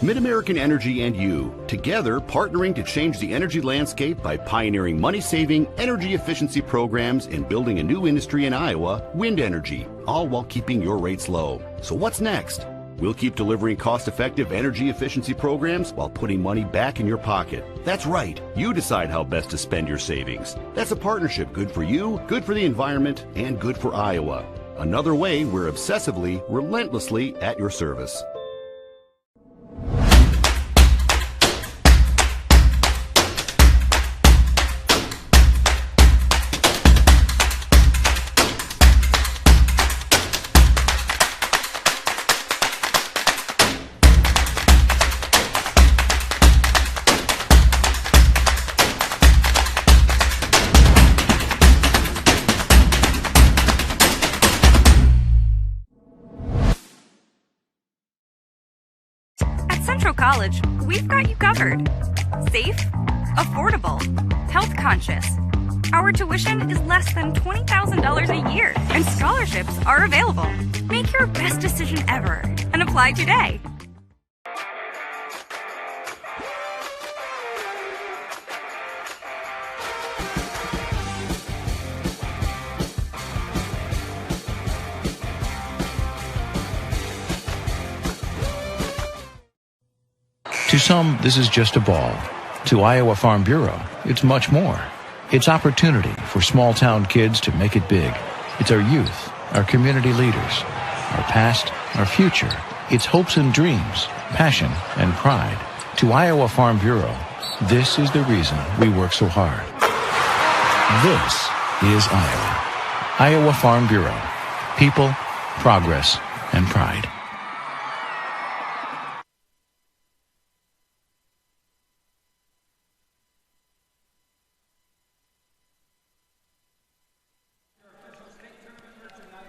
Mid-American Energy and you, together partnering to change the energy landscape by pioneering money-saving, energy efficiency programs and building a new industry in Iowa, wind energy, all while keeping your rates low. So what's next? We'll keep delivering cost-effective energy efficiency programs while putting money back in your pocket. That's right. You decide how best to spend your savings. That's a partnership good for you, good for the environment, and good for Iowa. Another way we're obsessively, relentlessly at your service. College, we've got you covered. Safe, affordable, health conscious. Our tuition is less than $20,000 a year, and scholarships are available. Make your best decision ever and apply today. To some, this is just a ball. To Iowa Farm Bureau, it's much more. It's opportunity for small-town kids to make it big. It's our youth, our community leaders, our past, our future. It's hopes and dreams, passion and pride. To Iowa Farm Bureau, this is the reason we work so hard. This is Iowa. Iowa Farm Bureau. People, progress, and pride.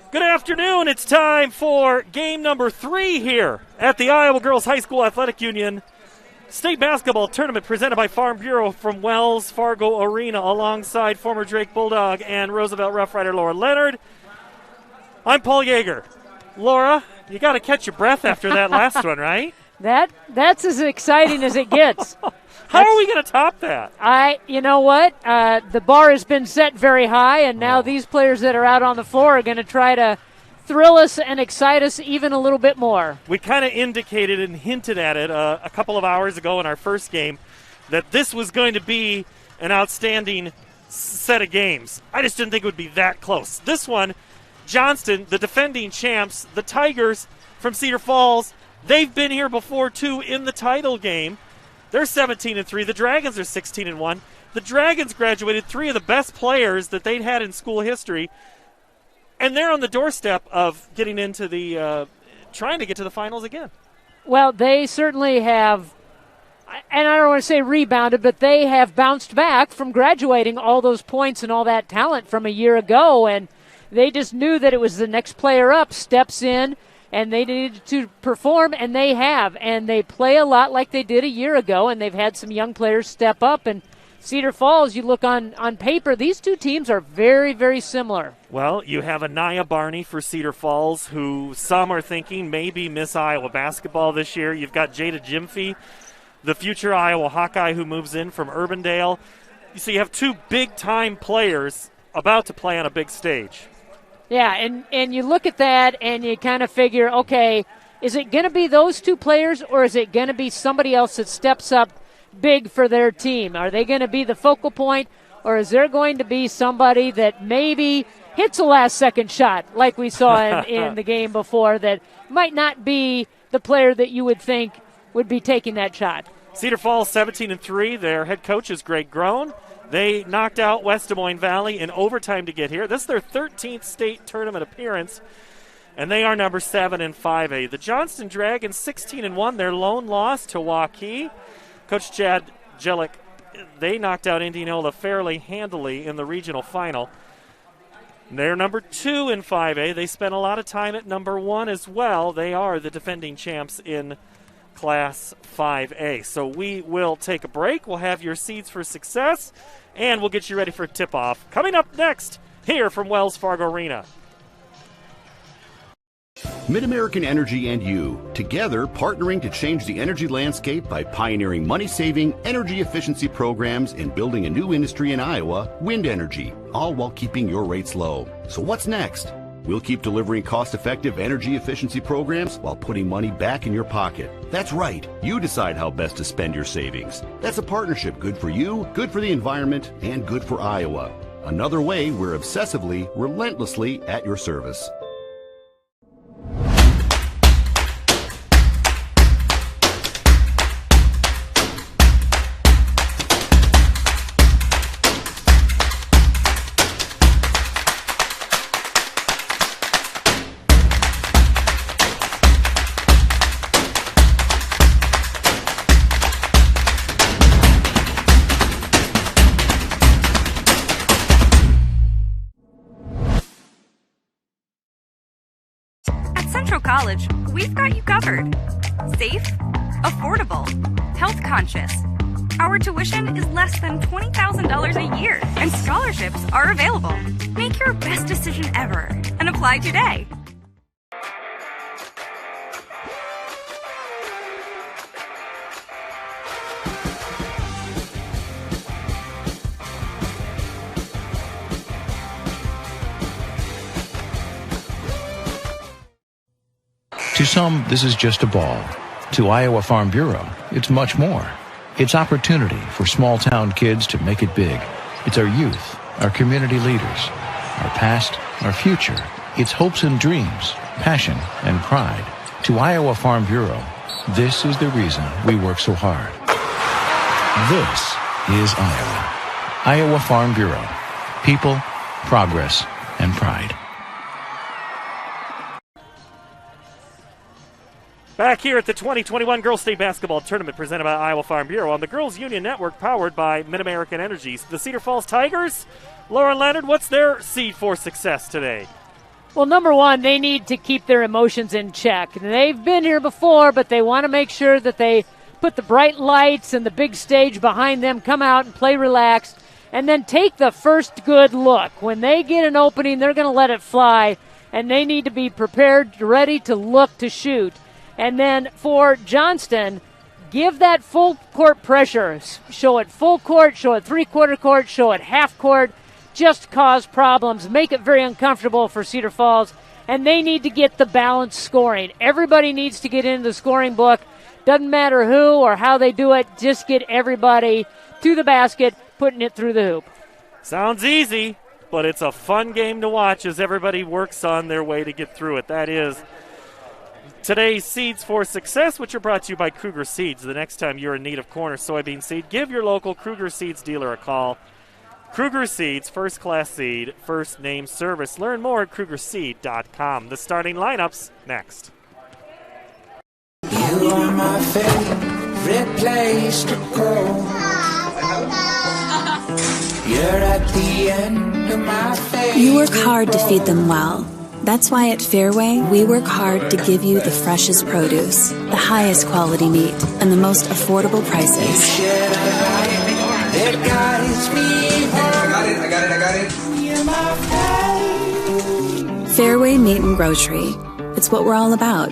Good afternoon. It's time for game number 3 here at the Iowa Girls High School Athletic Union State Basketball Tournament presented by Farm Bureau from Wells Fargo Arena alongside former Drake Bulldog and Roosevelt Rough Rider Laura Leonard. I'm Paul Yeager. Laura, you got to catch your breath after that last one, right? That's as exciting as it gets. How are we going to top that? You know what? The bar has been set very high, and now these players that are out on the floor are going to try to thrill us and excite us even a little bit more. We kind of indicated and hinted at it a couple of hours ago in our first game that this was going to be an outstanding set of games. I just didn't think it would be that close. This one, Johnston, the defending champs, the Tigers from Cedar Falls, they've been here before, too, in the title game. They're 17-3. The Dragons are 16-1. The Dragons graduated 3 of the best players that they'd had in school history, and they're on the doorstep of getting into the trying to get to the finals again. Well, they certainly have, and I don't want to say rebounded, but they have bounced back from graduating all those points and all that talent from a year ago, and they just knew that it was the next player up, steps in, and they needed to perform, and they have. And they play a lot like they did a year ago, and they've had some young players step up. And Cedar Falls, you look on paper, these two teams are very, very similar. Well, you have Anaya Barney for Cedar Falls, who some are thinking maybe Miss Iowa basketball this year. You've got Jada Jimfy, the future Iowa Hawkeye who moves in from Urbandale. So you have 2 big-time players about to play on a big stage. Yeah, and you look at that and you kind of figure, okay, is it going to be those 2 players or is it going to be somebody else that steps up big for their team? Are they going to be the focal point, or is there going to be somebody that maybe hits a last-second shot like we saw in the game before that might not be the player that you would think would be taking that shot? Cedar Falls 17-3. Their head coach is Greg Groen. They knocked out West Des Moines Valley in overtime to get here. This is their 13th state tournament appearance, and they are number 7 in 5A. The Johnston Dragons 16-1. Their lone loss to Waukee. Coach Chad Jellick, they knocked out Indianola fairly handily in the regional final. They're number 2 in 5A. They spent a lot of time at number 1 as well. They are the defending champs in Class 5A. So we will take a break. We'll have your seeds for success, and we'll get you ready for tip-off. Coming up next, here from Wells Fargo Arena. Mid-American Energy and you, together partnering to change the energy landscape by pioneering money-saving, energy efficiency programs and building a new industry in Iowa, wind energy, all while keeping your rates low. So what's next? We'll keep delivering cost-effective energy efficiency programs while putting money back in your pocket. That's right. You decide how best to spend your savings. That's a partnership good for you, good for the environment, and good for Iowa. Another way we're obsessively, relentlessly at your service. College, we've got you covered. Safe, affordable, health conscious. Our tuition is less than $20,000 a year, and scholarships are available. Make your best decision ever and apply today. To some, this is just a ball. To Iowa Farm Bureau, it's much more. It's opportunity for small-town kids to make it big. It's our youth, our community leaders, our past, our future. It's hopes and dreams, passion and pride. To Iowa Farm Bureau, this is the reason we work so hard. This is Iowa. Iowa Farm Bureau. People, progress, and pride. Back here at the 2021 Girls State Basketball Tournament presented by Iowa Farm Bureau on the Girls Union Network powered by Mid-American Energies. The Cedar Falls Tigers, Lauren Leonard, what's their seed for success today? Well, number one, they need to keep their emotions in check. They've been here before, but they want to make sure that they put the bright lights and the big stage behind them, come out and play relaxed, and then take the first good look. When they get an opening, they're going to let it fly, and they need to be prepared, ready to look to shoot. And then for Johnston, give that full court pressure. Show it full court, show it three-quarter court, show it half court. Just cause problems, make it very uncomfortable for Cedar Falls. And they need to get the balanced scoring. Everybody needs to get into the scoring book. Doesn't matter who or how they do it, just get everybody to the basket, putting it through the hoop. Sounds easy, but it's a fun game to watch as everybody works on their way to get through it. That is today's Seeds for Success, which are brought to you by Kruger Seeds. The next time you're in need of corn or soybean seed, give your local Kruger Seeds dealer a call. Kruger Seeds, first-class seed, first-name service. Learn more at KrugerSeed.com. The starting lineups next. You are my favorite place to go. You're at the end of my favorite. You work hard to feed them well. That's why at Fairway, we work hard to give you the freshest produce, the highest quality meat, and the most affordable prices. I got it. Fairway Meat and Grocery. It's what we're all about.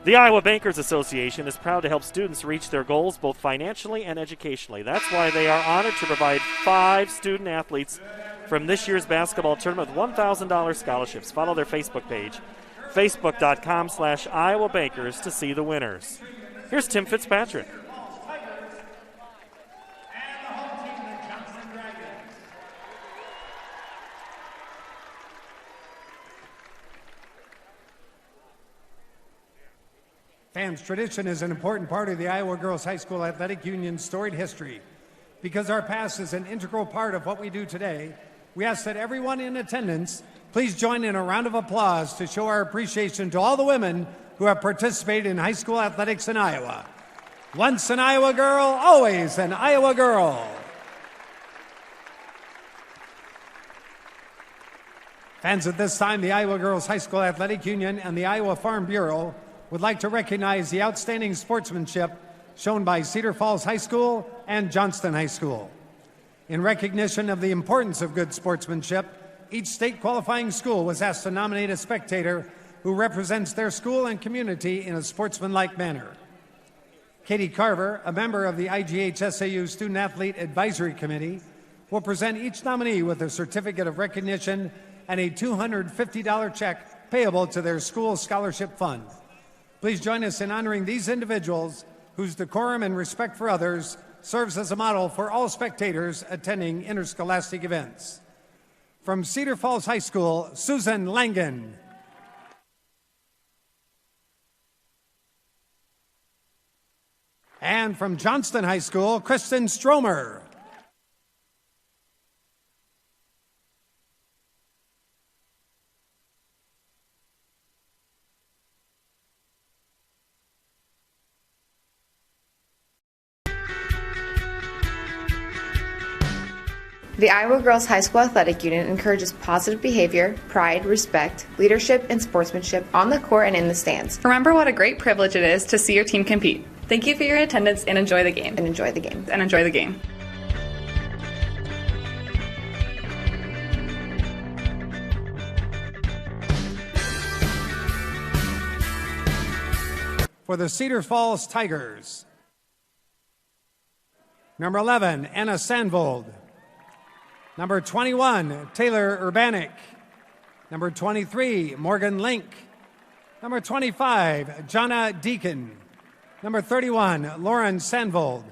The Iowa Bankers Association is proud to help students reach their goals both financially and educationally. That's why they are honored to provide 5 student athletes from this year's basketball tournament with $1,000 scholarships. Follow their Facebook page Facebook.com/Iowa Bakers to see the winners. Here's Tim Fitzpatrick. Fans, tradition is an important part of the Iowa Girls High School Athletic Union's storied history. Because our past is an integral part of what we do today, we ask that everyone in attendance please join in a round of applause to show our appreciation to all the women who have participated in high school athletics in Iowa. Once an Iowa girl, always an Iowa girl. Fans, at this time, the Iowa Girls High School Athletic Union and the Iowa Farm Bureau would like to recognize the outstanding sportsmanship shown by Cedar Falls High School and Johnston High School. In recognition of the importance of good sportsmanship, each state qualifying school was asked to nominate a spectator who represents their school and community in a sportsmanlike manner. Katie Carver, a member of the IGHSAU Student Athlete Advisory Committee, will present each nominee with a certificate of recognition and a $250 check payable to their school scholarship fund. Please join us in honoring these individuals whose decorum and respect for others serves as a model for all spectators attending interscholastic events. From Cedar Falls High School, Susan Langen. And from Johnston High School, Kristen Stromer. The Iowa Girls High School Athletic Union encourages positive behavior, pride, respect, leadership, and sportsmanship on the court and in the stands. Remember what a great privilege it is to see your team compete. Thank you for your attendance and enjoy the game. And enjoy the game. And enjoy the game. For the Cedar Falls Tigers, number 11, Anna Sandvold. Number 21, Taylor Urbanik. Number 23, Morgan Link. Number 25, Jonna Deacon. Number 31, Lauren Sandvold.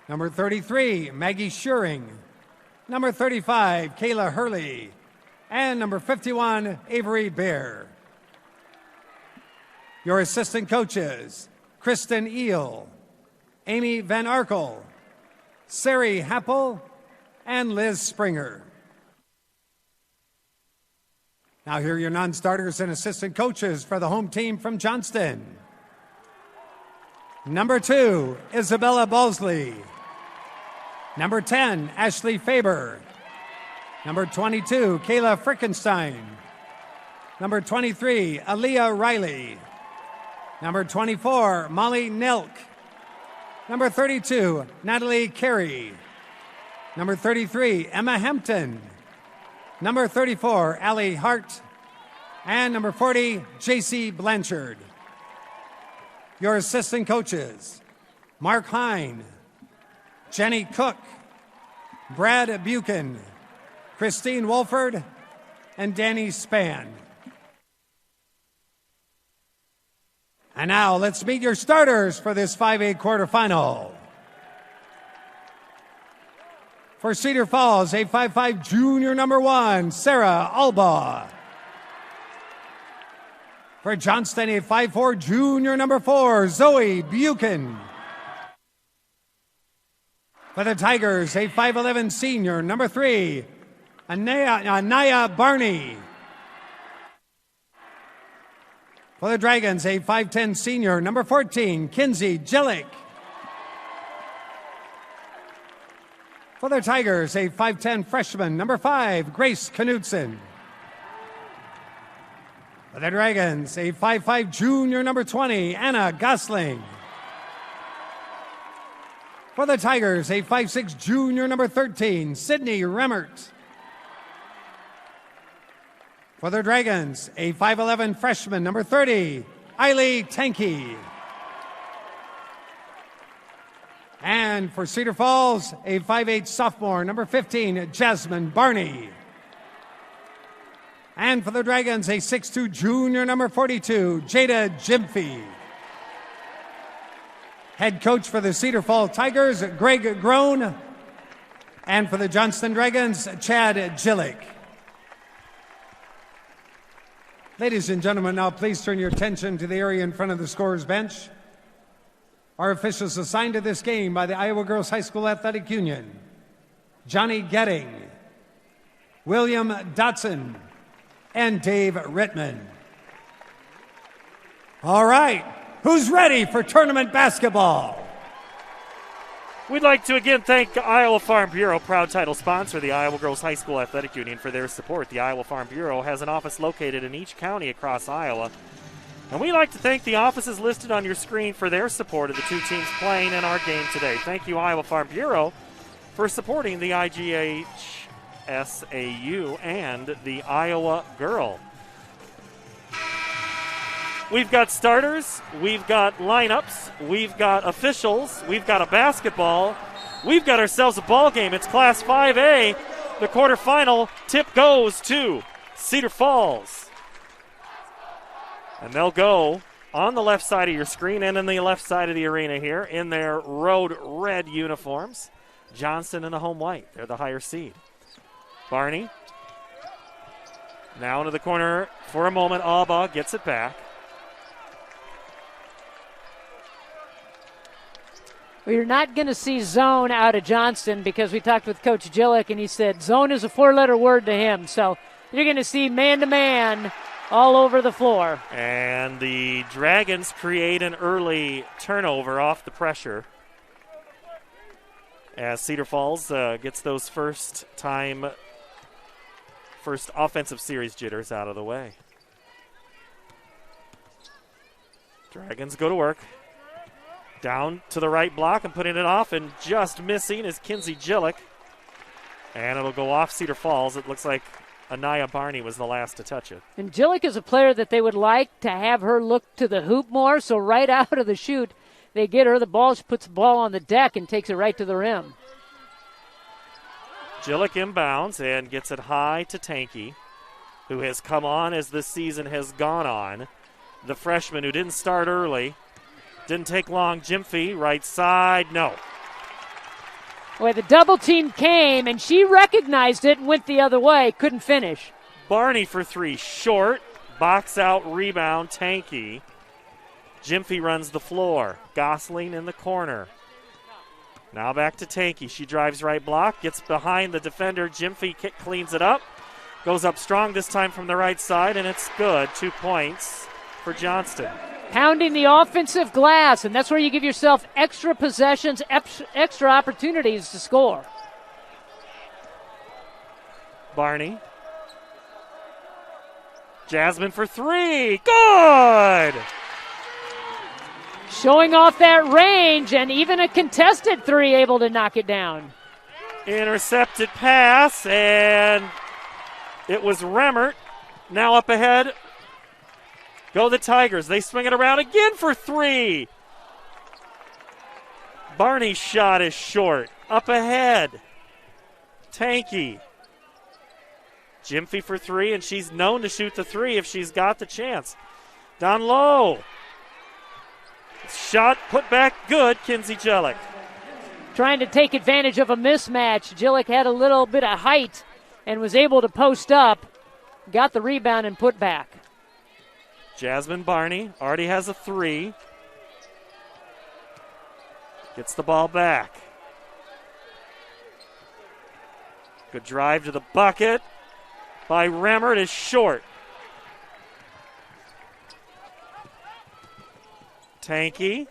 Number 33, Maggie Schuring. Number 35, Kayla Hurley. And number 51, Avery Bear. Your assistant coaches, Kristen Eel, Amy Van Arkel, Sari Happel, and Liz Springer. Now here are your non-starters and assistant coaches for the home team from Johnston. Number 2, Isabella Balsley. Number 10, Ashley Faber. Number 22, Kayla Frickenstein. Number 23, Aaliyah Riley. Number 24, Molly Nelk. Number 32, Natalie Carey. Number 33, Emma Hampton. Number 34, Allie Hart. And number 40, J.C. Blanchard. Your assistant coaches, Mark Hine, Jenny Cook, Brad Buchan, Christine Wolford, and Danny Spann. And now let's meet your starters for this 5A quarterfinal. For Cedar Falls, 855 junior number 1, Sarah Alba. For Johnston, 854 junior number 4, Zoe Buchan. For the Tigers, 8511 senior number 3, Anaya Barney. For the Dragons, 8510 senior number 14, Kinsey Jellick. For the Tigers, a 5'10 freshman, number 5, Grace Knudsen. For the Dragons, a 5'5 junior, number 20, Anna Gosling. For the Tigers, a 5'6 junior, number 13, Sydney Remmert. For the Dragons, a 5'11 freshman, number 30, Eiley Tanky. And for Cedar Falls, a 5'8 sophomore, number 15, Jasmine Barney. And for the Dragons, a 6'2 junior, number 42, Jada Jimphy. Head coach for the Cedar Falls Tigers, Greg Groan. And for the Johnston Dragons, Chad Gillick. Ladies and gentlemen, now please turn your attention to the area in front of the scorer's bench. Our officials assigned to this game by the Iowa Girls High School Athletic Union: Johnny Getting, William Dotson, and Dave Rittman. All right, who's ready for tournament basketball? We'd like to again thank Iowa Farm Bureau, proud title sponsor of the Iowa Girls High School Athletic Union, for their support. The Iowa Farm Bureau has an office located in each county across Iowa. And we'd like to thank the offices listed on your screen for their support of the two teams playing in our game today. Thank you, Iowa Farm Bureau, for supporting the IGHSAU and the Iowa Girl. We've got starters, we've got lineups, we've got officials, we've got a basketball, we've got ourselves a ball game. It's Class 5A. The quarterfinal tip goes to Cedar Falls. And they'll go on the left side of your screen and in the left side of the arena here in their road red uniforms. Johnston in the home white. They're the higher seed. Barney now into the corner for a moment. Alba gets it back. Well, you're not going to see zone out of Johnston because we talked with Coach Gillick, and he said zone is a four-letter word to him. So you're going to see man-to-man all over the floor. And the Dragons create an early turnover off the pressure as Cedar Falls gets those first offensive series jitters out of the way. Dragons go to work. Down to the right block and putting it off, and just missing is Kinsey Gillick. And it'll go off Cedar Falls. It looks like Anaya Barney was the last to touch it. And Gillick is a player that they would like to have her look to the hoop more, so right out of the chute, they get her the ball. She puts the ball on the deck and takes it right to the rim. Gillick inbounds and gets it high to Tanky, who has come on as this season has gone on. The freshman who didn't start early. Didn't take long. Jimphy, right side, no. Well, the double team came, and she recognized it and went the other way. Couldn't finish. Barney for three, short. Box out, rebound, Tanky. Jimphy runs the floor. Gosling in the corner. Now back to Tanky. She drives right block, gets behind the defender. Jimphy cleans it up. Goes up strong this time from the right side, and it's good. 2 points for Johnston. Pounding the offensive glass, and that's where you give yourself extra possessions, extra opportunities to score. Barney. Jasmine for three. Good! Showing off that range, and even a contested three able to knock it down. Intercepted pass, and it was Remmert. Now up ahead. Go the Tigers. They swing it around again for three. Barney's shot is short. Up ahead. Tanky. Jimphy for three, and she's known to shoot the three if she's got the chance. Down low. Shot put back good, Kinsey Gillick. Trying to take advantage of a mismatch. Gillick had a little bit of height and was able to post up. Got the rebound and put back. Jasmine Barney already has a three. Gets the ball back. Good drive to the bucket by Remmert is short. Tanky.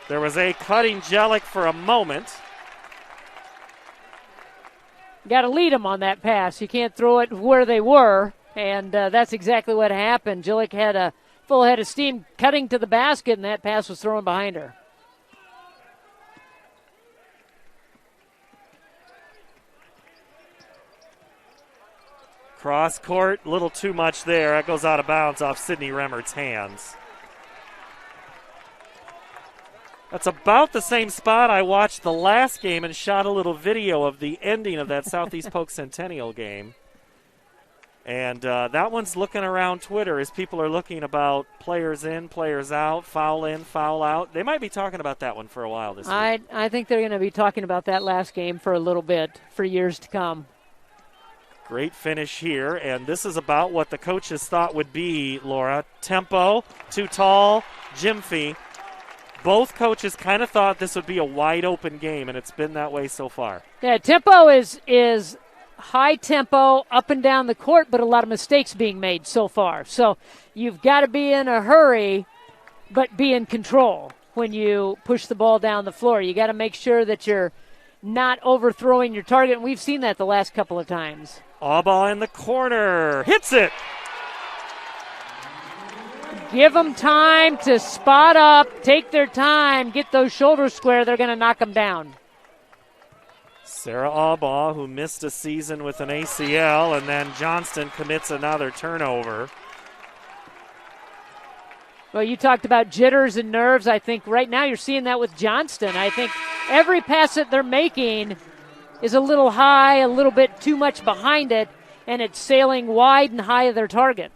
There was a cutting Gillick for a moment. Got to lead them on that pass. You can't throw it where they were. And that's exactly what happened. Gillick had a full head of steam cutting to the basket, and that pass was thrown behind her. Cross court, a little too much there. That goes out of bounds off Sydney Remmert's hands. That's about the same spot I watched the last game and shot a little video of the ending of that Southeast Polk Centennial game. And that one's looking around Twitter as people are looking about players in, players out, foul in, foul out. They might be talking about that one for a while this week. I think they're going to be talking about that last game for a little bit, for years to come. Great finish here, and this is about what the coaches thought would be, Laura. Tempo, too tall, Gyamfi. Both coaches kind of thought this would be a wide-open game, and it's been that way so far. Yeah, tempo is high tempo up and down the court, but a lot of mistakes being made so far. So you've got to be in a hurry, but be in control when you push the ball down the floor. You got to make sure that you're not overthrowing your target, and we've seen that the last couple of times. Alba in the corner. Hits it. Give them time to spot up, take their time, get those shoulders square. They're going to knock them down. Sarah Alba, who missed a season with an ACL, and then Johnston commits another turnover. Well, you talked about jitters and nerves. I think right now you're seeing that with Johnston. I think every pass that they're making is a little high, a little bit too much behind it, and it's sailing wide and high of their target.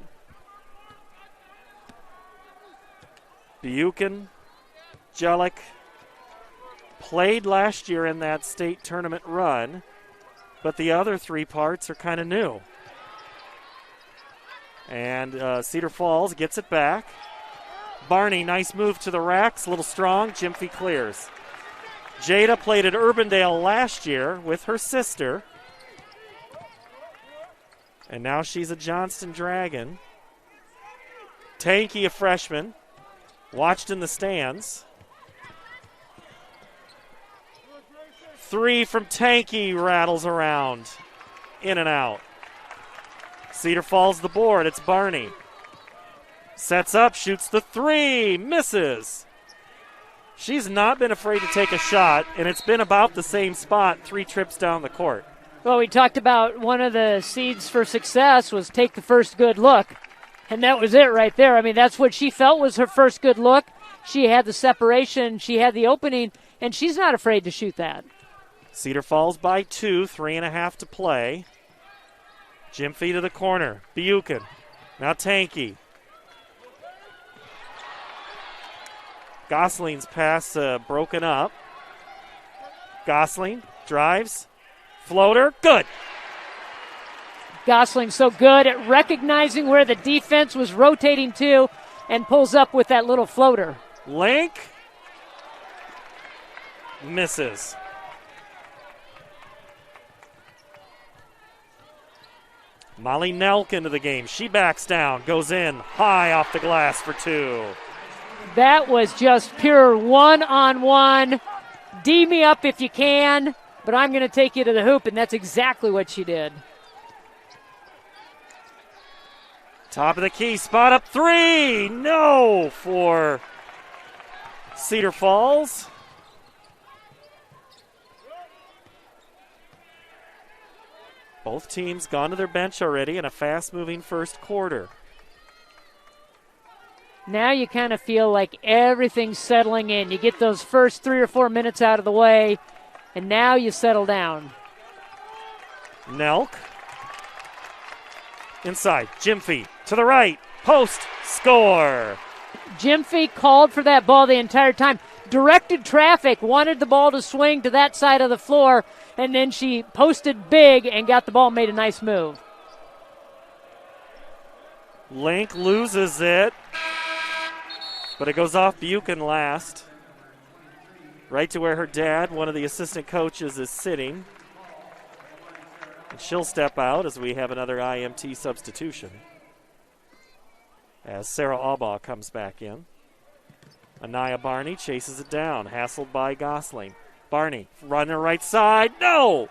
Buchan, Jellick played last year in that state tournament run, but the other three parts are kind of new. And Cedar Falls gets it back. Barney, nice move to the racks, a little strong. Gyamfi clears. Jada played at Urbandale last year with her sister. And now she's a Johnston Dragon. Tanky, a freshman. Watched in the stands. Three from Tanky rattles around. In and out. Cedar Falls the board. It's Barney. Sets up, shoots the three. Misses. She's not been afraid to take a shot, and it's been about the same spot 3 trips down the court. Well, we talked about one of the seeds for success was take the first good look. And that was it right there. I mean, that's what she felt was her first good look. She had the separation, she had the opening, and she's not afraid to shoot that. Cedar Falls by 2, 3.5 to play. Gyamfi to the corner. Buchan. Now Tanky. Gosling's pass broken up. Gosling drives. Floater. Good. Gosling so good at recognizing where the defense was rotating to and pulls up with that little floater. Link misses. Molly Nelk into the game. She backs down, goes in high off the glass for 2. That was just pure one-on-one. D me up if you can, but I'm going to take you to the hoop, and that's exactly what she did. Top of the key, spot up 3. No for Cedar Falls. Both teams gone to their bench already in a fast-moving first quarter. Now you kind of feel like everything's settling in. You get those first 3 or 4 minutes out of the way, and now you settle down. Nelk. Inside, Gyamfi to the right, post, score. Gyamfi called for that ball the entire time. Directed traffic, wanted the ball to swing to that side of the floor, and then she posted big and got the ball, made a nice move. Link loses it, but it goes off Buchan last. Right to where her dad, one of the assistant coaches, is sitting. And she'll step out as we have another IMT substitution. As Sarah Albaugh comes back in. Anaya Barney chases it down, hassled by Gosling. Barney, run the right side, no!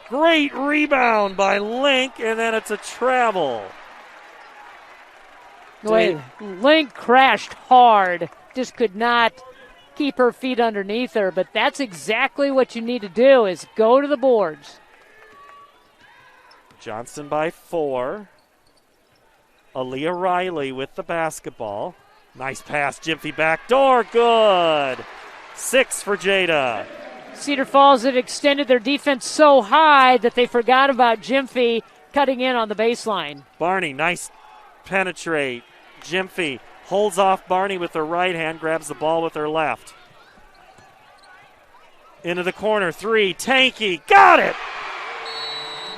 Great rebound by Link, and then it's a travel. Link crashed hard, just could not keep her feet underneath her, but that's exactly what you need to do is go to the boards. Johnston by 4. Aaliyah Riley with the basketball. Nice pass, Gyamfi backdoor, good. 6 for Jada. Cedar Falls had extended their defense so high that they forgot about Gyamfi cutting in on the baseline. Barney, nice penetrate. Gyamfi holds off Barney with her right hand, grabs the ball with her left. Into the corner, 3, Tanky, got it!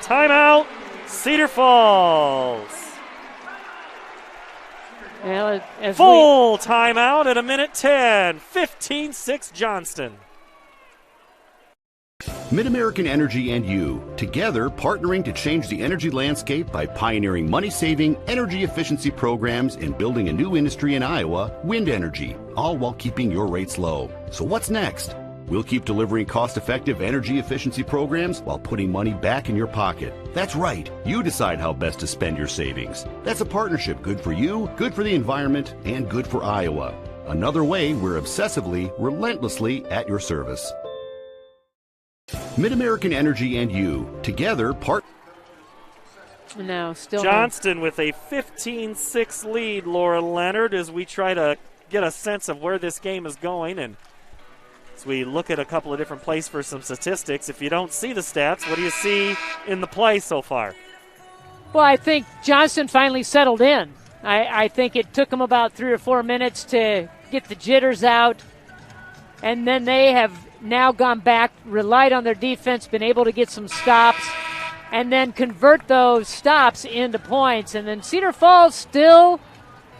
Timeout, Cedar Falls. Well, full timeout at 1:10, 15-6 Johnston. Mid-American Energy and you, together partnering to change the energy landscape by pioneering money-saving, energy efficiency programs and building a new industry in Iowa, wind energy, all while keeping your rates low. So what's next? We'll keep delivering cost-effective energy efficiency programs while putting money back in your pocket. That's right. You decide how best to spend your savings. That's a partnership good for you, good for the environment, and good for Iowa. Another way we're obsessively, relentlessly at your service. Mid-American Energy and you, together No, still Johnston with a 15-6 lead, Laura Leonard, as we try to get a sense of where this game is going. And as we look at a couple of different plays for some statistics, if you don't see the stats, what do you see in the play so far? Well, I think Johnston finally settled in. I think it took them about 3 or 4 minutes to get the jitters out, and then they have now gone back, relied on their defense, been able to get some stops, and then convert those stops into points. And then Cedar Falls still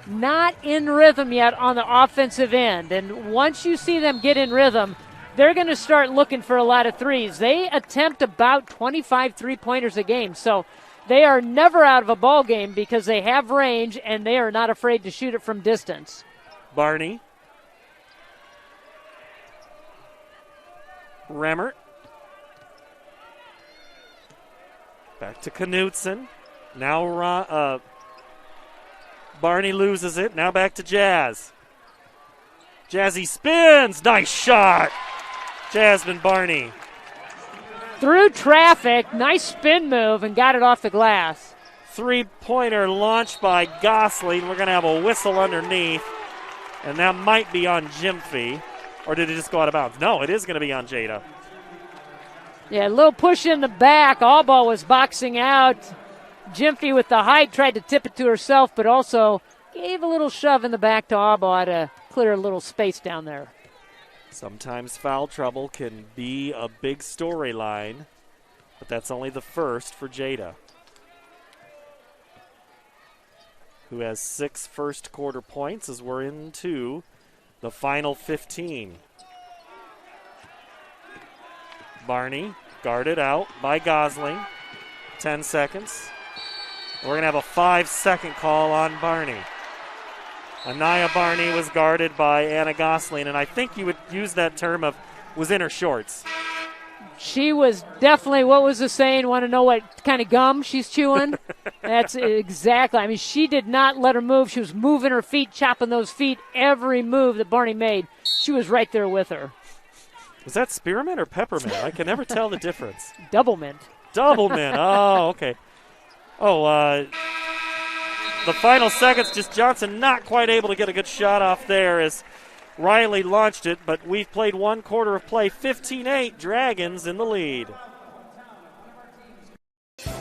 not in rhythm yet on the offensive end. And once you see them get in rhythm, they're going to start looking for a lot of threes. They attempt about 25 three-pointers a game, so they are never out of a ball game because they have range and they are not afraid to shoot it from distance. Barney. Remmert. Back to Knutson. Now Barney loses it. Now back to Jazz. Jazzy spins. Nice shot. Jasmine Barney. Through traffic. Nice spin move and got it off the glass. Three-pointer launched by Gosling. We're going to have a whistle underneath. And that might be on Gyamfi. Or did it just go out of bounds? No, it is going to be on Jada. Yeah, a little push in the back. Allball was boxing out. Gyamfi with the height tried to tip it to herself, but also gave a little shove in the back to Allball to clear a little space down there. Sometimes foul trouble can be a big storyline, but that's only the first for Jada, who has 6 first-quarter points as we're into the final 15. Barney guarded out by Gosling. 10 seconds. We're going to have a 5-second call on Barney. Anaya Barney was guarded by Anna Gosling, and I think you would use that term of was in her shorts. She was definitely, what was the saying? Want to know what kind of gum she's chewing? That's exactly. I mean, she did not let her move. She was moving her feet, chopping those feet. Every move that Barney made, she was right there with her. Was that spearmint or peppermint? I can never tell the difference. Double mint. Double mint. Oh, okay. Oh, the final seconds, just Johnson not quite able to get a good shot off there as Riley launched it, but we've played 1 quarter of play. 15-8, Dragons in the lead.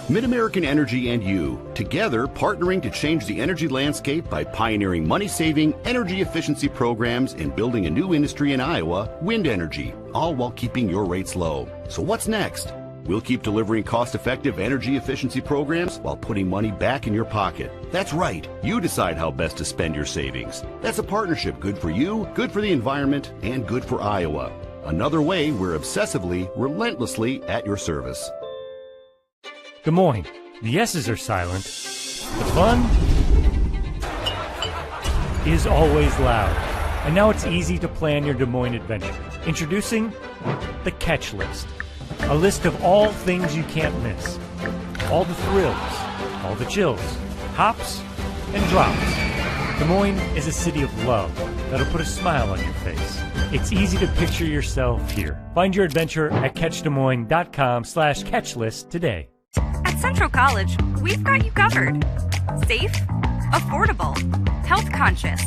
Mid-American Energy and you, together partnering to change the energy landscape by pioneering money-saving, energy efficiency programs and building a new industry in Iowa, wind energy, all while keeping your rates low. So what's next? We'll keep delivering cost-effective energy efficiency programs while putting money back in your pocket. That's right. You decide how best to spend your savings. That's a partnership good for you, good for the environment, and good for Iowa. Another way we're obsessively, relentlessly at your service. Des Moines. The S's are silent. The fun is always loud. And now it's easy to plan your Des Moines adventure. Introducing the Catch List. A list of all things you can't miss. All the thrills, all the chills, hops, and drops. Des Moines is a city of love that'll put a smile on your face. It's easy to picture yourself here. Find your adventure at catchdesmoines.com/catchlist today. At Central College, we've got you covered. Safe, affordable, health conscious.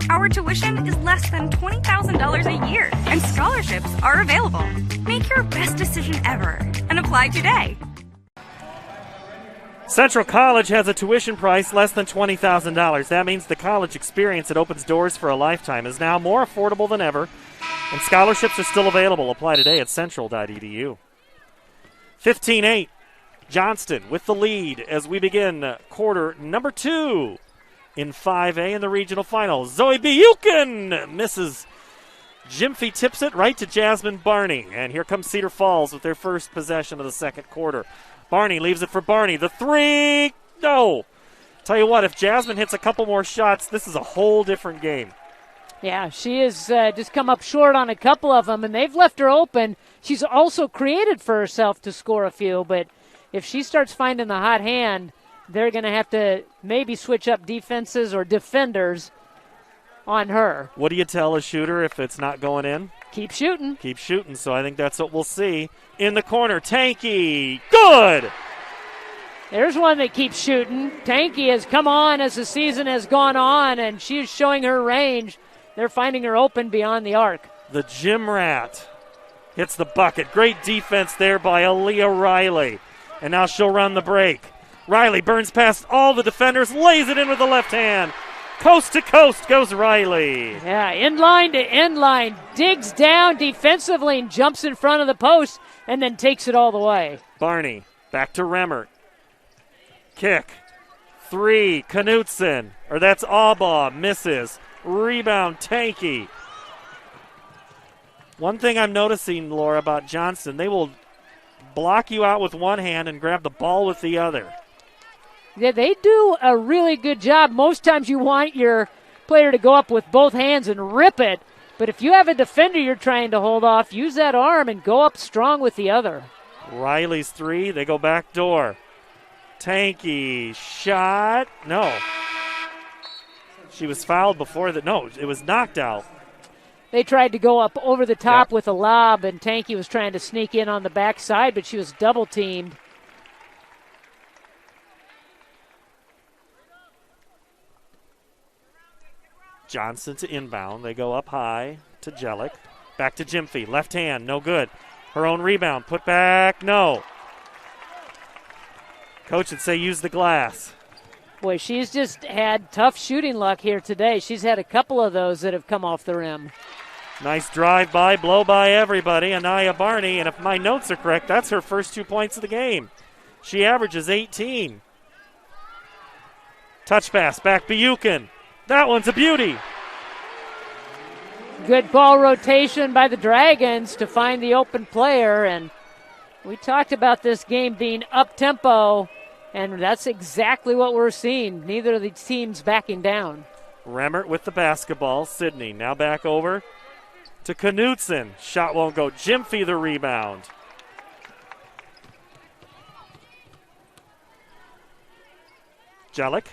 Our tuition is less than $20,000 a year, and scholarships are available. Make your best decision ever and apply today. Central College has a tuition price less than $20,000. That means the college experience that opens doors for a lifetime is now more affordable than ever, and scholarships are still available. Apply today at central.edu. 15-8, Johnston with the lead as we begin quarter number 2 in 5A in the regional final. Zoe Buchan misses. Gymphy tips it right to Jasmine Barney, and here comes Cedar Falls with their first possession of the second quarter. Barney leaves it for Barney. The three, no. Tell you what, if Jasmine hits a couple more shots, this is a whole different game. Yeah, she has just come up short on a couple of them, and they've left her open. She's also created for herself to score a few, but if she starts finding the hot hand, they're going to have to maybe switch up defenses or defenders on her. What do you tell a shooter if it's not going in? Keep shooting. Keep shooting, so I think that's what we'll see. In the corner, Tanky, good! There's one that keeps shooting. Tanky has come on as the season has gone on, and she's showing her range. They're finding her open beyond the arc. The Gym Rat hits the bucket. Great defense there by Aaliyah Riley. And now she'll run the break. Riley burns past all the defenders, lays it in with the left hand. Coast to coast goes Riley. Yeah, end line to end line. Digs down defensively and jumps in front of the post and then takes it all the way. Barney back to Remmert. Kick. 3. Knutson. Or that's Aubaugh. Misses. Rebound Tanky. One thing I'm noticing, Laura, about Johnston, they will block you out with one hand and grab the ball with the other. Yeah, they do a really good job. Most times you want your player to go up with both hands and rip it. But if you have a defender you're trying to hold off, use that arm and go up strong with the other. Riley's 3. They go back door. Tanky shot. No. She was fouled before that. No, it was knocked out. They tried to go up over the top with a lob, and Tanky was trying to sneak in on the backside, but she was double-teamed. Johnston to inbound. They go up high to Jellick. Back to Gymphy. Left hand, no good. Her own rebound. Put back, no. Coach would say use the glass. Boy, she's just had tough shooting luck here today. She's had a couple of those that have come off the rim. Nice drive-by, blow by everybody. Anaya Barney, and if my notes are correct, that's her first 2 points of the game. She averages 18. Touch pass, back Buchan. That one's a beauty. Good ball rotation by the Dragons to find the open player, and we talked about this game being up-tempo, and that's exactly what we're seeing. Neither of the teams backing down. Remmert with the basketball. Sydney now back over to Knutson. Shot won't go. Gymphy the rebound. Jellick.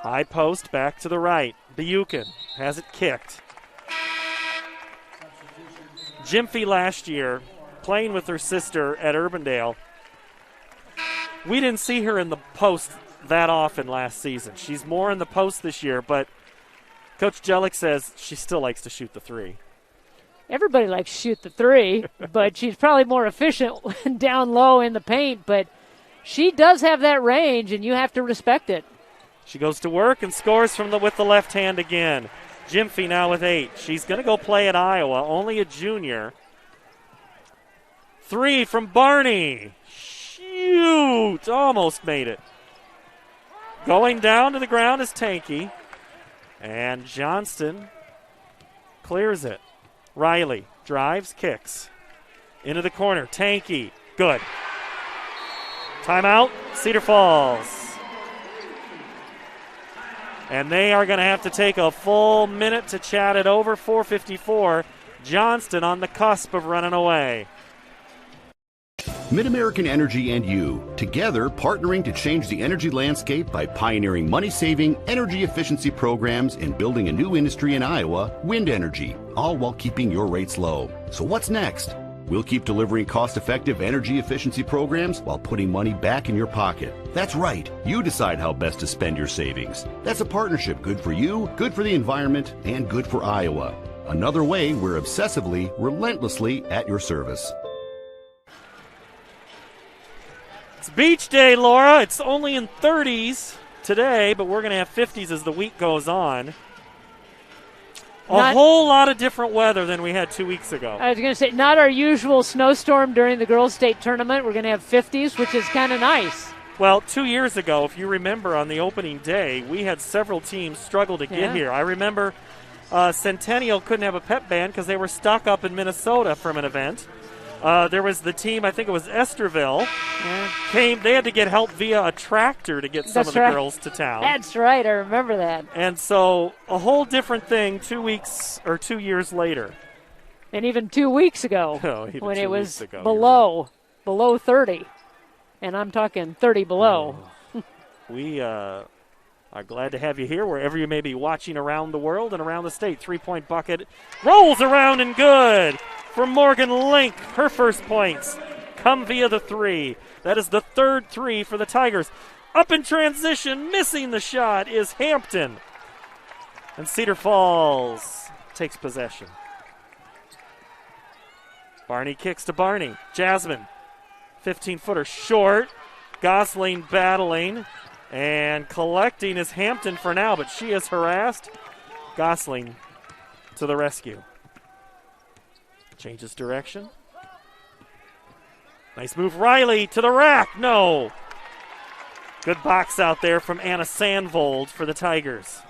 High post back to the right. Buchan has it kicked. Gymphy last year, playing with her sister at Urbandale. We didn't see her in the post that often last season. She's more in the post this year, but Coach Jellick says she still likes to shoot the 3. Everybody likes to shoot the 3, but she's probably more efficient down low in the paint, but she does have that range, and you have to respect it. She goes to work and scores with the left hand again. Gymphy now with 8. She's going to go play at Iowa, only a junior. 3 from Barney. Shoot! Almost made it. Going down to the ground is Tanky. And Johnston clears it. Riley drives, kicks. Into the corner. Tanky. Good. Timeout, Cedar Falls. And they are going to have to take a full minute to chat it over. 4:54. Johnston on the cusp of running away. Mid-American Energy and you, together partnering to change the energy landscape by pioneering money-saving, energy efficiency programs and building a new industry in Iowa, wind energy, all while keeping your rates low. So what's next? We'll keep delivering cost-effective energy efficiency programs while putting money back in your pocket. That's right. You decide how best to spend your savings. That's a partnership good for you, good for the environment, and good for Iowa. Another way we're obsessively, relentlessly at your service. It's beach day, Laura. It's only in 30s today, but we're going to have 50s as the week goes on. A whole lot of different weather than we had 2 weeks ago. I was going to say, not our usual snowstorm during the girls' state tournament. We're going to have 50s, which is kind of nice. Well, 2 years ago, if you remember, on the opening day, we had several teams struggle to get here. I remember Centennial couldn't have a pep band because they were stuck up in Minnesota from an event. There was the team, I think it was Esterville, they had to get help via a tractor to get some of the girls to town. That's right, I remember that. And so a whole different thing 2 years later. And even 2 weeks ago, when it was below 30. And I'm talking 30 below. We are glad to have you here wherever you may be watching around the world and around the state. 3-point bucket rolls around and good for Morgan Link. Her first points come via the three. That is the third three for the Tigers. Up in transition, missing the shot is Hampton. And Cedar Falls takes possession. Barney kicks to Barney. Jasmine, 15-footer short. Gosling battling. And collecting is Hampton for now, but she is harassed. Gosling to the rescue. Changes direction. Nice move, Riley to the rack. No. Good box out there from Anna Sandvold for the Tigers.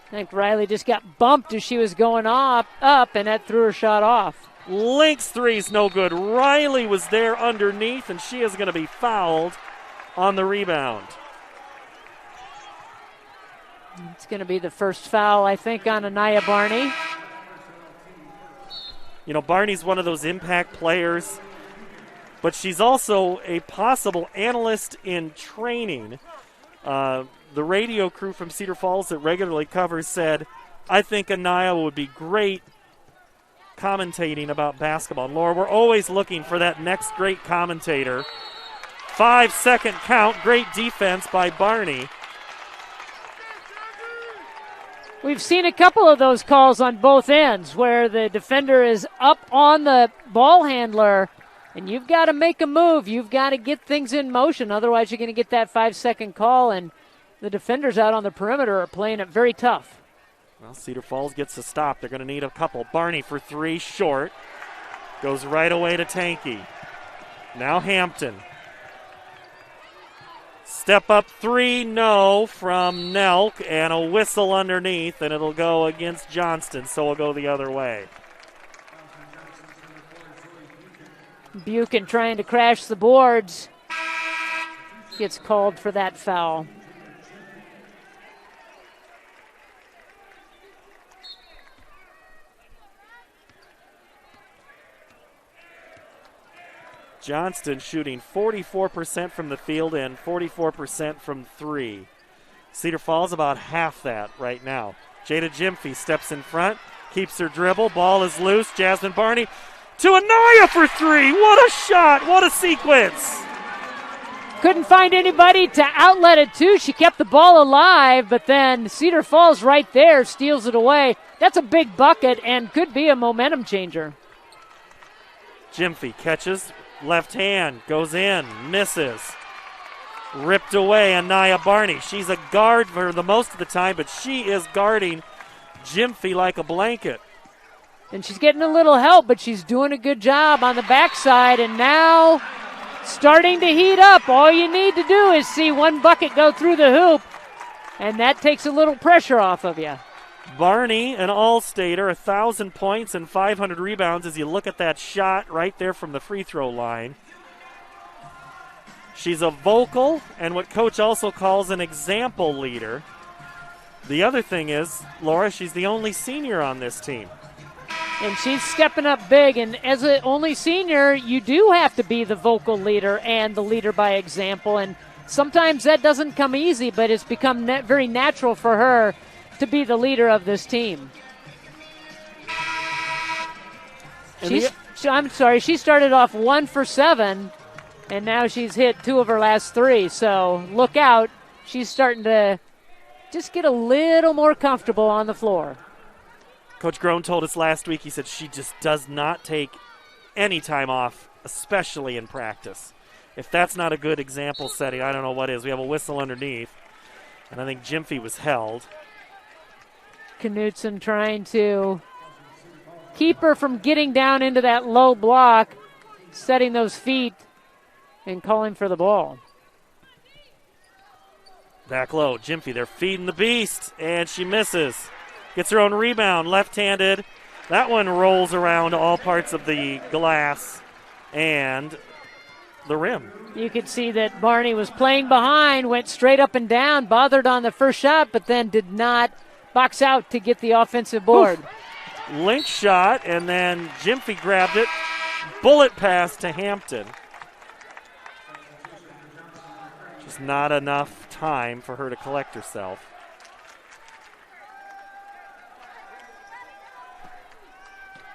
I think Riley just got bumped as she was going up, and that threw her shot off. Link's three's no good. Riley was there underneath, and she is going to be fouled on the rebound. It's going to be the first foul, I think, on Anaya Barney. You know, Barney's one of those impact players, but she's also a possible analyst in training. The radio crew from Cedar Falls that regularly covers said, I think Anaya would be great commentating about basketball. Laura, we're always looking for that next great commentator. 5-second count, great defense by Barney. We've seen a couple of those calls on both ends where the defender is up on the ball handler, and you've got to make a move. You've got to get things in motion. Otherwise, you're going to get that 5-second call, and the defenders out on the perimeter are playing it very tough. Well, Cedar Falls gets a stop. They're going to need a couple. Barney for three, short. Goes right away to Tanky. Now Hampton. Step up three, no, from Nelk, and a whistle underneath, and it'll go against Johnston, so it'll go the other way. Buchan trying to crash the boards. Gets called for that foul. Johnston shooting 44% from the field and 44% from three. Cedar Falls about half that right now. Jada Gyamfi steps in front, keeps her dribble. Ball is loose. Jasmine Barney to Anaya for three. What a shot. What a sequence. Couldn't find anybody to outlet it to. She kept the ball alive, but then Cedar Falls right there steals it away. That's a big bucket and could be a momentum changer. Gyamfi catches. Left hand goes in, misses. Ripped away, Anaya Barney. She's a guard for the most of the time, but she is guarding Gyamfi like a blanket. And she's getting a little help, but she's doing a good job on the backside, and now starting to heat up. All you need to do is see one bucket go through the hoop, and that takes a little pressure off of you. Barney, an all-stater, 1,000 points and 500 rebounds as you look at that shot right there from the free throw line. She's a vocal and what Coach also calls an example leader. The other thing is, Laura, she's the only senior on this team. And she's stepping up big, and as the only senior, you do have to be the vocal leader and the leader by example, and sometimes that doesn't come easy, but it's become very natural for her to be the leader of this team. She started off 1 for 7, and now she's hit 2 of her last 3. So look out. She's starting to just get a little more comfortable on the floor. Coach Groen told us last week, he said she just does not take any time off, especially in practice. If that's not a good example setting, I don't know what is. We have a whistle underneath, and I think Gyamfi was held. Knutson trying to keep her from getting down into that low block, setting those feet and calling for the ball. Back low, Gyamfi, they're feeding the beast, and she misses. Gets her own rebound, left-handed. That one rolls around all parts of the glass and the rim. You could see that Barney was playing behind, went straight up and down, bothered on the first shot, but then did not box out to get the offensive board. Oof. Link shot, and then Gyamfi grabbed it. Bullet pass to Hampton. Just not enough time for her to collect herself.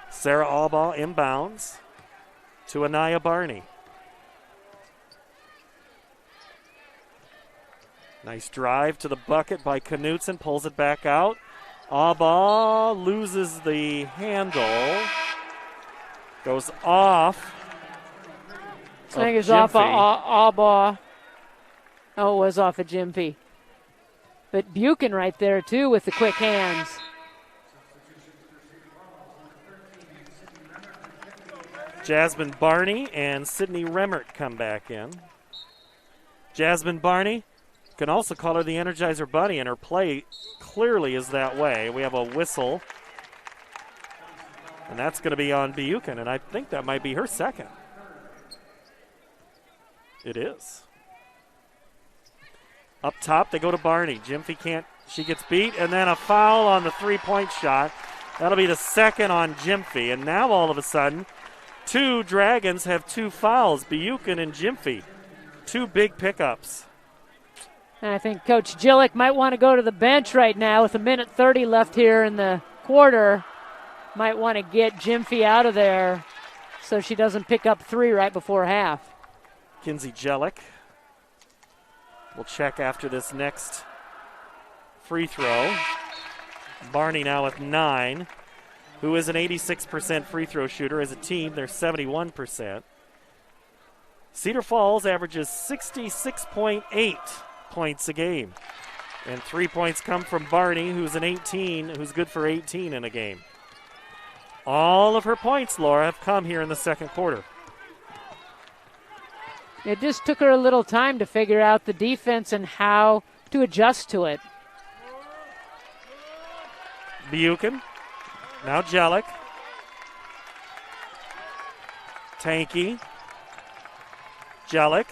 Sarah Albaugh inbounds to Anaya Barney. Nice drive to the bucket by Knutson, pulls it back out. Albaugh loses the handle. Goes off. I think it's off of Albaugh. Oh, it was off of Gyamfi. But Buchan right there, too, with the quick hands. Jasmine Barney and Sydney Remmert come back in. Jasmine Barney, can also call her the Energizer Bunny, and her play clearly is that way. We have a whistle, and that's going to be on Buchan, and I think that might be her second. It is. Up top, they go to Barney. Gyamfi can't, she gets beat, and then a foul on the three-point shot. That'll be the second on Gyamfi, and now all of a sudden, two Dragons have two fouls, Buchan and Gyamfi. Two big pickups. And I think Coach Gillick might want to go to the bench right now with 1:30 left here in the quarter. Might want to get Gyamfi out of there so she doesn't pick up three right before half. Kinsey Jellick will check after this next free throw. Barney now with 9, who is an 86% free throw shooter. As a team, they're 71%. Cedar Falls averages 66.8 points a game. And 3 points come from Barney, who's good for 18 in a game. All of her points, Laura, have come here in the second quarter. It just took her a little time to figure out the defense and how to adjust to it. Buchan, now Jellick. Tanky. Jellick.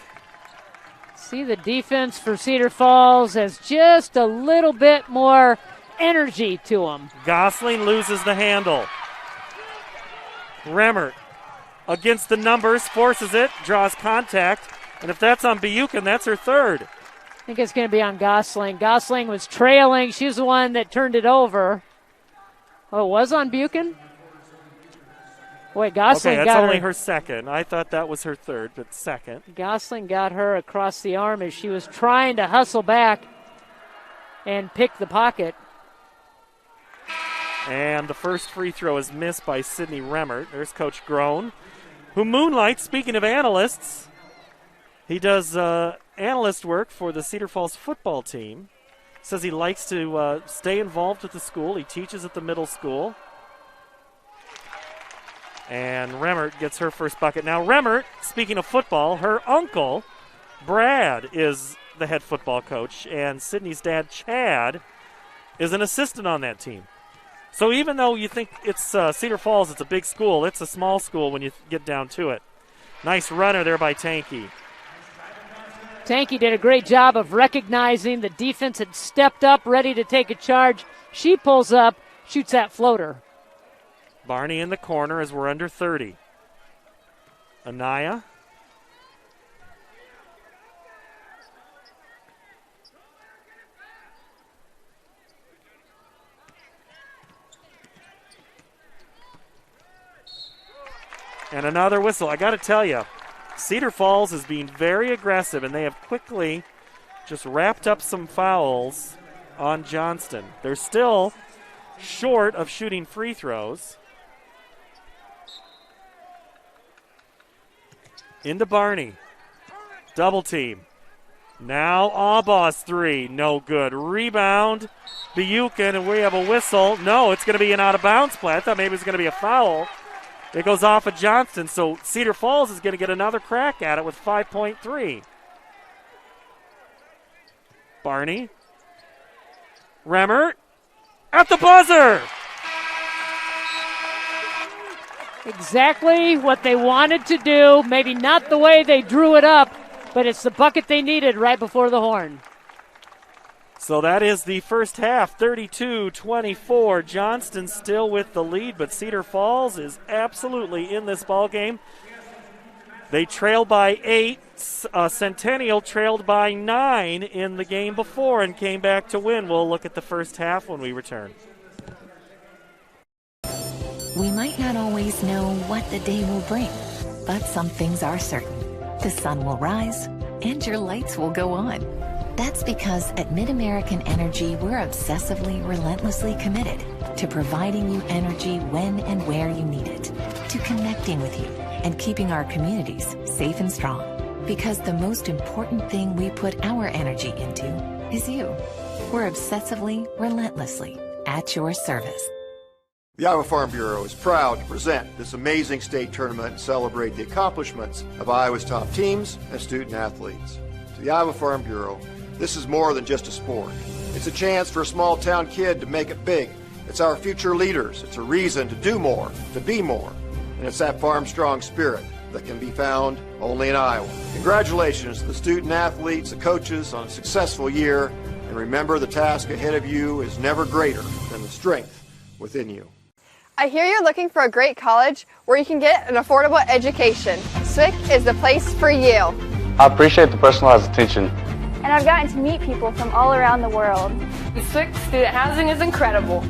See, the defense for Cedar Falls has just a little bit more energy to them. Gosling loses the handle. Remmert against the numbers, forces it, draws contact, and if that's on Buchan, that's her third. I think it's going to be on Gosling. Gosling was trailing. She was the one that turned it over. Oh, it was on Buchan? Boy, Gosling got got her. Okay, that's only her second. I thought that was her third, but second. Gosling got her across the arm as she was trying to hustle back and pick the pocket. And the first free throw is missed by Sydney Remmert. There's Coach Groen, who moonlights, speaking of analysts. He does analyst work for the Cedar Falls football team. Says he likes to stay involved with the school. He teaches at the middle school. And Remmert gets her first bucket. Now Remmert, speaking of football, her uncle, Brad, is the head football coach, and Sydney's dad, Chad, is an assistant on that team. So even though you think it's Cedar Falls, it's a big school, it's a small school when you get down to it. Nice runner there by Tanky. Tanky did a great job of recognizing the defense had stepped up, ready to take a charge. She pulls up, shoots that floater. Barney in the corner as we're under 30. Anaya. And another whistle. I got to tell you, Cedar Falls is being very aggressive, and they have quickly just wrapped up some fouls on Johnston. They're still short of shooting free throws. Into Barney. Double team. Now Aubaugh's three. No good. Rebound. Buchan, and we have a whistle. No, it's going to be an out-of-bounds play. I thought maybe it was going to be a foul. It goes off of Johnston, so Cedar Falls is going to get another crack at it with 5.3. Barney. Remmert. At the buzzer! Exactly what they wanted to do. Maybe not the way they drew it up, but it's the bucket they needed right before the horn. So that is the first half, 32-24. Johnston still with the lead, but Cedar Falls is absolutely in this ball game. They trail by 8. Centennial trailed by 9 in the game before and came back to win. We'll look at the first half when we return. We might not always know what the day will bring, but some things are certain. The sun will rise and your lights will go on. That's because at MidAmerican Energy, we're obsessively, relentlessly committed to providing you energy when and where you need it, to connecting with you and keeping our communities safe and strong. Because the most important thing we put our energy into is you. We're obsessively, relentlessly at your service. The Iowa Farm Bureau is proud to present this amazing state tournament and celebrate the accomplishments of Iowa's top teams and student athletes. To the Iowa Farm Bureau, this is more than just a sport. It's a chance for a small town kid to make it big. It's our future leaders. It's a reason to do more, to be more. And it's that farm strong spirit that can be found only in Iowa. Congratulations to the student athletes, the coaches on a successful year. And remember, the task ahead of you is never greater than the strength within you. I hear you're looking for a great college where you can get an affordable education. SWIC is the place for you. I appreciate the personalized attention. And I've gotten to meet people from all around the world. The SWIC student housing is incredible.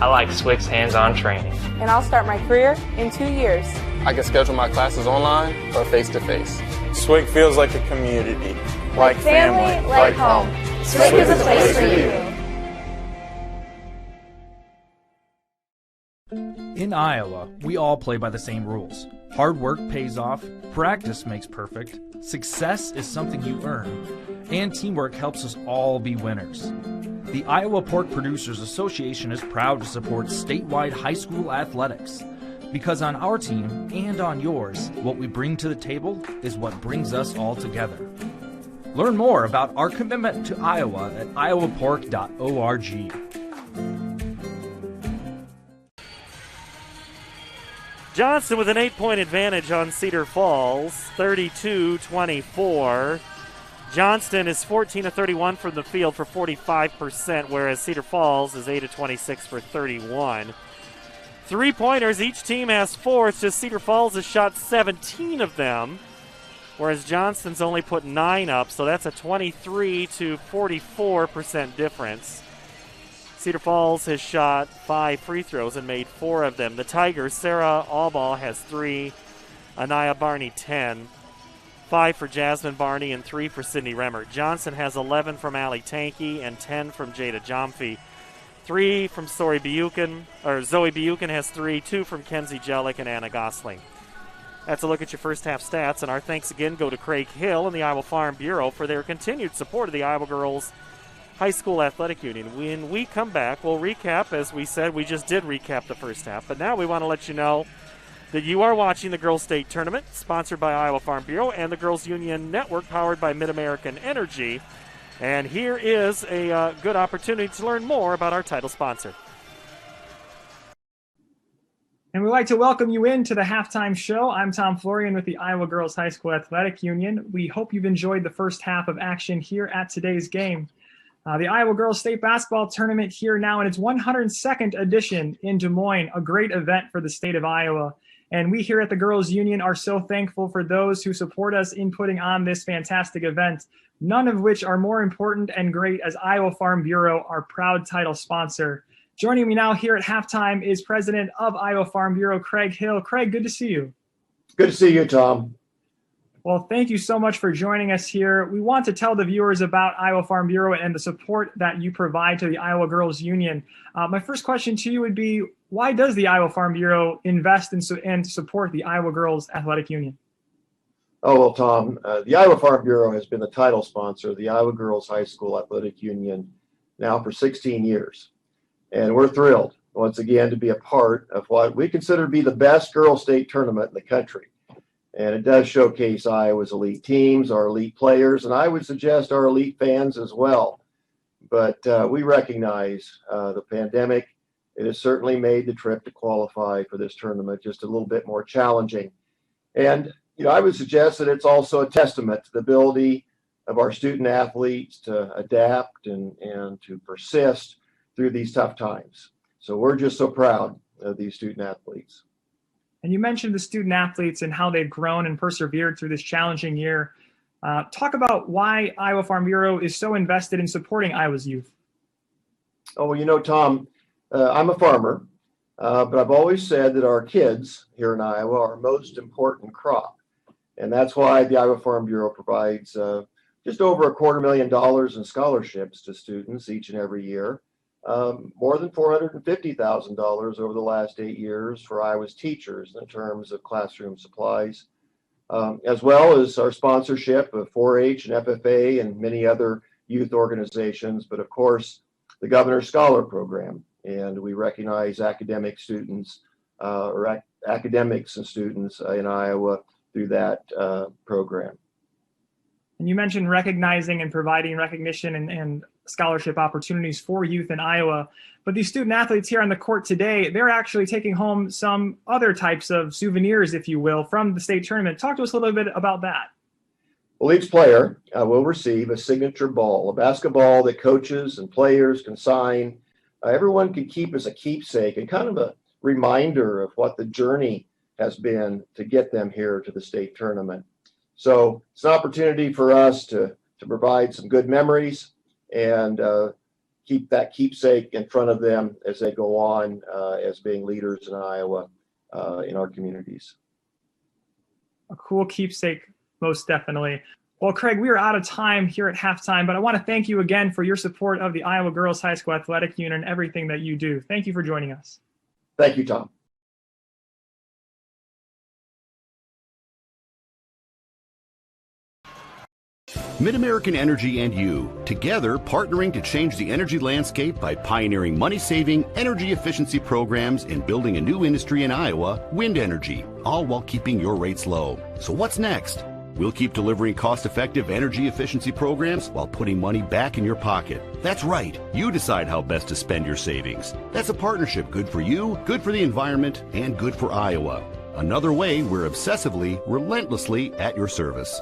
I like SWIC's hands-on training. And I'll start my career in 2 years. I can schedule my classes online or face-to-face. SWIC feels like a community, like family, like home. SWIC is a place for you. In Iowa, we all play by the same rules. Hard work pays off, practice makes perfect, success is something you earn, and teamwork helps us all be winners. The Iowa Pork Producers Association is proud to support statewide high school athletics, because on our team and on yours, what we bring to the table is what brings us all together. Learn more about our commitment to Iowa at iowapork.org. Johnston with an 8-point advantage on Cedar Falls, 32-24. Johnston is 14 of 31 from the field for 45%, whereas Cedar Falls is 8 of 26 for 31. 3-pointers, each team has 4. It's just Cedar Falls has shot 17 of them, whereas Johnston's only put 9 up, so that's a 23 to 44% difference. Cedar Falls has shot 5 free throws and made 4 of them. The Tigers, Sarah Allbaugh has 3, Anaya Barney 10, 5 for Jasmine Barney and 3 for Sydney Remmert. Johnston has 11 from Allie Tankey and 10 from Jada Jomfy. 3 from Zoe Buchan has 3, 2 from Kenzie Jellick and Anna Gosling. That's a look at your first half stats, and our thanks again go to Craig Hill and the Iowa Farm Bureau for their continued support of the Iowa Girls High School Athletic Union. When we come back, we'll recap. As we said, we just did recap the first half, but now we want to let you know that you are watching the Girls State Tournament, sponsored by Iowa Farm Bureau and the Girls Union Network, powered by MidAmerican Energy. And here is a good opportunity to learn more about our title sponsor. And we'd like to welcome you into the halftime show. I'm Tom Florian with the Iowa Girls High School Athletic Union. We hope you've enjoyed the first half of action here at today's game. The Iowa Girls State Basketball Tournament here now in its 102nd edition in Des Moines, a great event for the state of Iowa. And we here at the Girls Union are so thankful for those who support us in putting on this fantastic event, none of which are more important and great as Iowa Farm Bureau, our proud title sponsor. Joining me now here at halftime is President of Iowa Farm Bureau, Craig Hill. Craig, good to see you. Good to see you, Tom. Well, thank you so much for joining us here. We want to tell the viewers about Iowa Farm Bureau and the support that you provide to the Iowa Girls Union. My first question to you would be, why does the Iowa Farm Bureau invest and support the Iowa Girls Athletic Union? Oh, well, Tom, the Iowa Farm Bureau has been the title sponsor of the Iowa Girls High School Athletic Union now for 16 years. And we're thrilled, once again, to be a part of what we consider to be the best girls' state tournament in the country. And it does showcase Iowa's elite teams, our elite players, and I would suggest our elite fans as well. But we recognize the pandemic. It has certainly made the trip to qualify for this tournament just a little bit more challenging. And I would suggest that it's also a testament to the ability of our student athletes to adapt and to persist through these tough times. So we're just so proud of these student athletes. And you mentioned the student athletes and how they've grown and persevered through this challenging year. Talk about why Iowa Farm Bureau is so invested in supporting Iowa's youth. Oh, well, Tom, I'm a farmer, but I've always said that our kids here in Iowa are our most important crop. And that's why the Iowa Farm Bureau provides just over $250,000 in scholarships to students each and every year, more than $450,000 over the last 8 years for Iowa's teachers in terms of classroom supplies, as well as our sponsorship of 4-H and FFA and many other youth organizations, but of course, the Governor's Scholar Program. And we recognize academic students or academics and students in Iowa through that program. And you mentioned recognizing and providing recognition and scholarship opportunities for youth in Iowa. But these student athletes here on the court today, they're actually taking home some other types of souvenirs, if you will, from the state tournament. Talk to us a little bit about that. Well, each player will receive a signature ball, a basketball that coaches and players can sign. Everyone can keep as a keepsake and kind of a reminder of what the journey has been to get them here to the state tournament. So it's an opportunity for us to provide some good memories and keep that keepsake in front of them as they go on as being leaders in Iowa in our communities. A cool keepsake, most definitely. Well, Craig, we are out of time here at halftime, but I want to thank you again for your support of the Iowa Girls High School Athletic Union and everything that you do. Thank you for joining us. Thank you, Tom. Mid-American Energy and you, together partnering to change the energy landscape by pioneering money-saving, energy efficiency programs and building a new industry in Iowa, wind energy, all while keeping your rates low. So what's next? We'll keep delivering cost-effective energy efficiency programs while putting money back in your pocket. That's right. You decide how best to spend your savings. That's a partnership good for you, good for the environment, and good for Iowa. Another way we're obsessively, relentlessly at your service.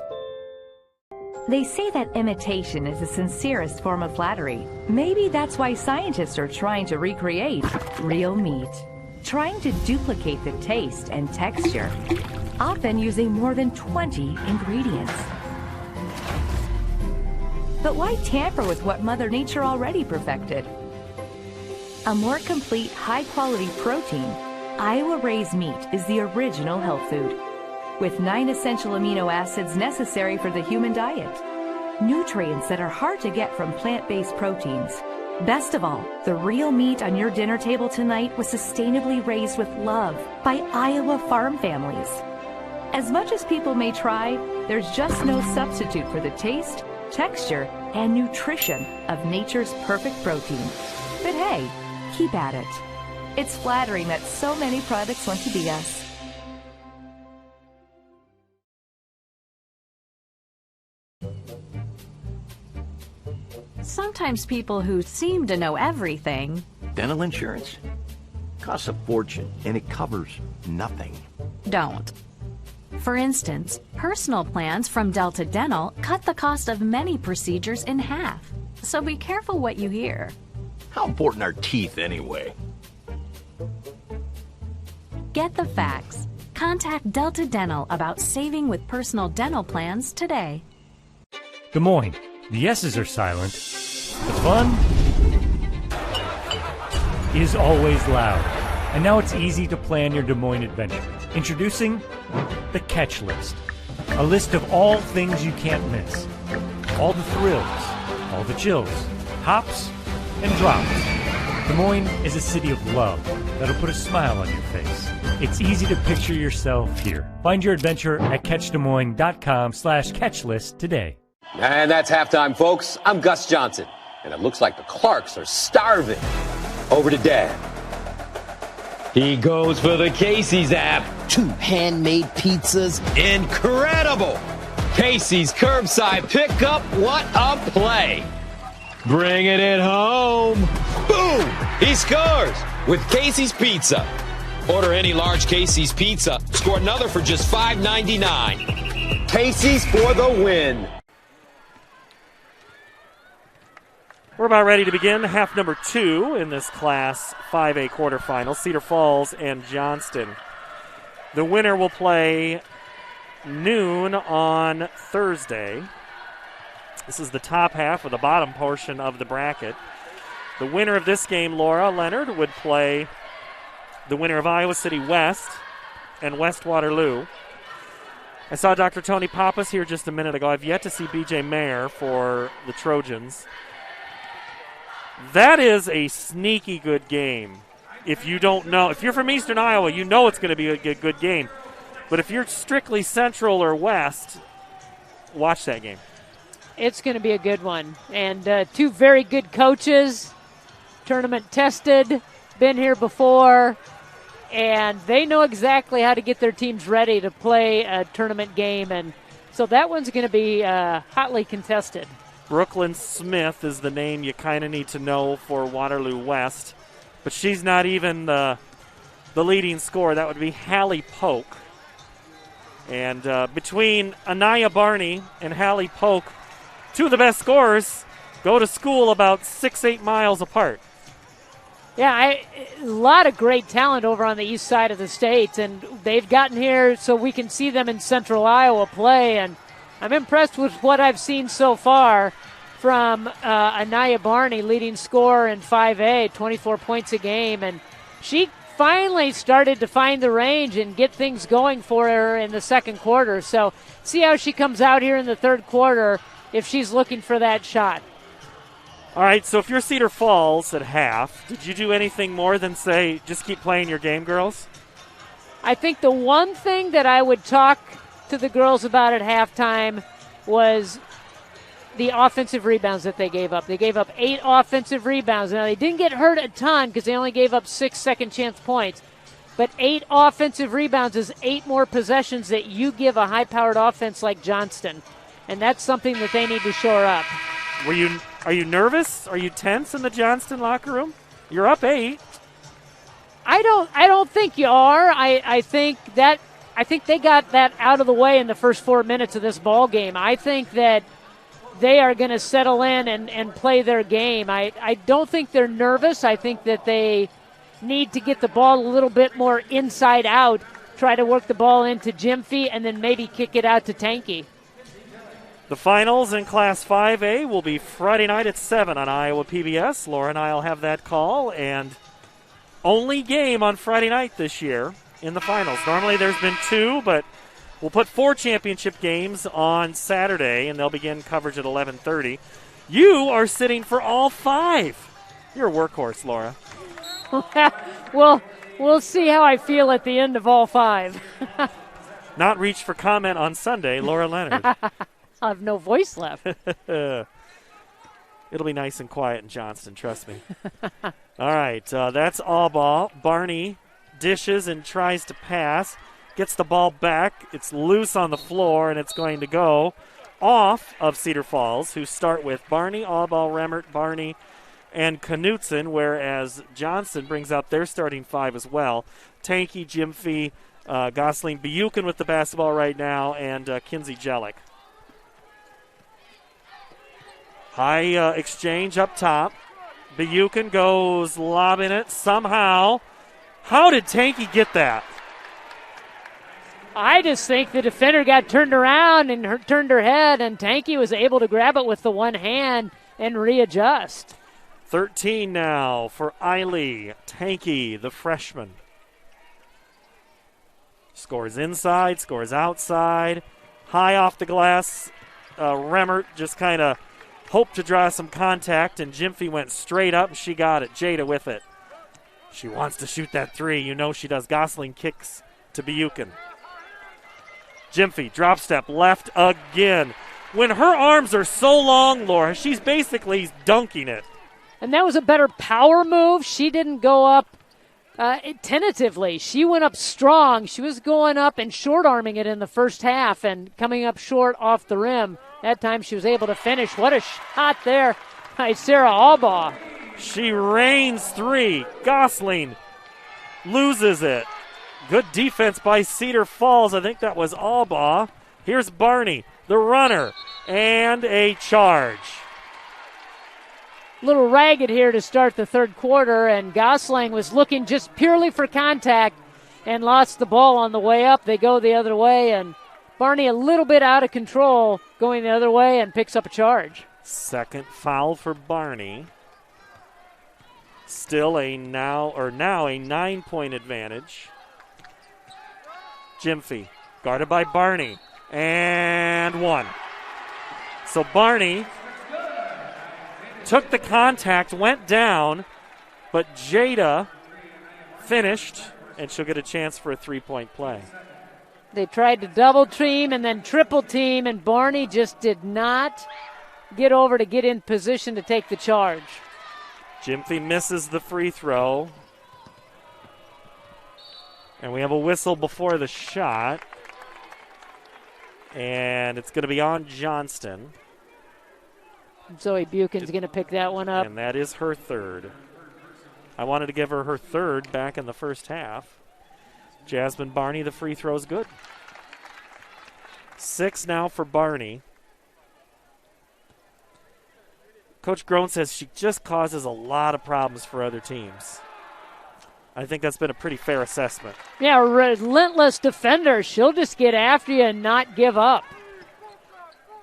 They say that imitation is the sincerest form of flattery. Maybe that's why scientists are trying to recreate real meat. Trying to duplicate the taste and texture, often using more than 20 ingredients. But why tamper with what Mother Nature already perfected? A more complete, high-quality protein, Iowa Raised Meat is the original health food, with 9 essential amino acids necessary for the human diet. Nutrients that are hard to get from plant-based proteins. Best of all, the real meat on your dinner table tonight was sustainably raised with love by Iowa farm families. As much as people may try, there's just no substitute for the taste, texture, and nutrition of nature's perfect protein. But hey, keep at it. It's flattering that so many products want to be us. Sometimes people who seem to know everything... Dental insurance costs a fortune, and it covers nothing. Don't. For instance, personal plans from Delta Dental cut the cost of many procedures in half. So be careful what you hear. How important are teeth anyway? Get the facts. Contact Delta Dental about saving with personal dental plans today. Des Moines. The S's are silent. The fun is always loud. And now it's easy to plan your Des Moines adventure. Introducing the Catch List. A list of all things you can't miss. All the thrills, all the chills, hops and drops. Des Moines is a city of love that'll put a smile on your face. It's easy to picture yourself here. Find your adventure at catchdesmoines.com/catchlist today. And that's halftime, folks. I'm Gus Johnson, and it looks like the Clarks are starving. Over to Dad. He goes for the Casey's app. 2 handmade pizzas. Incredible! Casey's curbside pickup. What a play! Bringing it home. Boom! He scores with Casey's Pizza. Order any large Casey's Pizza. Score another for just $5.99. Casey's for the win. We're about ready to begin half number 2 in this Class 5A quarterfinal. Cedar Falls and Johnston. The winner will play noon on Thursday. This is the top half of the bottom portion of the bracket. The winner of this game, Laura Leonard, would play the winner of Iowa City West and West Waterloo. I saw Dr. Tony Pappas here just a minute ago. I've yet to see B.J. Mayer for the Trojans. That is a sneaky good game. If you don't know, if you're from Eastern Iowa, you know it's going to be a good game. But if you're strictly Central or West, watch that game. It's going to be a good one. And 2 very good coaches, tournament tested, been here before, and they know exactly how to get their teams ready to play a tournament game. And so that one's going to be hotly contested. Brooklyn Smith is the name you kind of need to know for Waterloo West, but she's not even the leading scorer. That would be Hallie Polk. And between Anaya Barney and Hallie Polk, 2 of the best scorers go to school about 6-8 miles apart. Yeah, a lot of great talent over on the east side of the state, and they've gotten here so we can see them in Central Iowa play, and I'm impressed with what I've seen so far from Anaya Barney, leading scorer in 5A, 24 points a game, and she finally started to find the range and get things going for her in the second quarter. So see how she comes out here in the third quarter if she's looking for that shot. All right, so if you're Cedar Falls at half, did you do anything more than say, just keep playing your game, girls? I think the one thing that I would talk to the girls about at halftime was the offensive rebounds that they gave up. They gave up 8 offensive rebounds. Now, they didn't get hurt a ton because they only gave up 6 second-chance points. But 8 offensive rebounds is 8 more possessions that you give a high-powered offense like Johnston. And that's something that they need to shore up. Are you nervous? Are you tense in the Johnston locker room? You're up 8. I don't think you are. I think they got that out of the way in the first 4 minutes of this ball game. I think that they are going to settle in and play their game. I don't think they're nervous. I think that they need to get the ball a little bit more inside out, try to work the ball into Gymphy, and then maybe kick it out to Tanky. The finals in Class 5A will be Friday night at 7 on Iowa PBS. Laura and I will have that call, and only game on Friday night this year in the finals. Normally there's been 2, but we'll put 4 championship games on Saturday, and they'll begin coverage at 11:30. You are sitting for all 5. You're a workhorse, Laura. Well, we'll see how I feel at the end of all 5. Not reached for comment on Sunday, Laura Leonard. I have no voice left. It'll be nice and quiet in Johnston, trust me. All right, that's all ball. Barney dishes and tries to pass. Gets the ball back. It's loose on the floor, and it's going to go off of Cedar Falls, who start with Barney, Allball, Remmert, Barney, and Knutson, whereas Johnston brings out their starting 5 as well. Tanky, Gymphy, Gosling, Buchan with the basketball right now, and Kinsey Jellick. High exchange up top. Buchan goes lobbing it somehow. How did Tanky get that? I just think the defender got turned around and turned her head, and Tanky was able to grab it with the one hand and readjust. 13 now for Eiley. Tanky, the freshman. Scores inside, scores outside. High off the glass. Remmert just kind of hoped to draw some contact, and Gymphy went straight up, and she got it. Jada with it. She wants to shoot that three. You know she does. Gosling kicks to Buchan. Gyamfi, drop step, left again. When her arms are so long, Laura, she's basically dunking it. And that was a better power move. She didn't go up tentatively. She went up strong. She was going up and short-arming it in the first half and coming up short off the rim. That time she was able to finish. What a shot there by Sarah Albaugh. She rains three. Gosling loses it. Good defense by Cedar Falls. I think that was Albaugh. Here's Barney, the runner, and a charge. Little ragged here to start the third quarter, and Gosling was looking just purely for contact and lost the ball on the way up. They go the other way, and Barney a little bit out of control going the other way and picks up a charge. Second foul for Barney. Still now a 9-point advantage. Gyamfi guarded by Barney, and one. So Barney took the contact, went down, but Jada finished, and she'll get a chance for a three-point play. They tried to double team and then triple team, and Barney just did not get over to get in position to take the charge. Gyamfi misses the free throw. And we have a whistle before the shot. And it's going to be on Johnston. Zoe Buchan's going to pick that one up. And that is her third. I wanted to give her her third back in the first half. Jasmine Barney, the free throw is good. 6 now for Barney. Coach Groen says she just causes a lot of problems for other teams. I think that's been a pretty fair assessment. Yeah, relentless defender. She'll just get after you and not give up.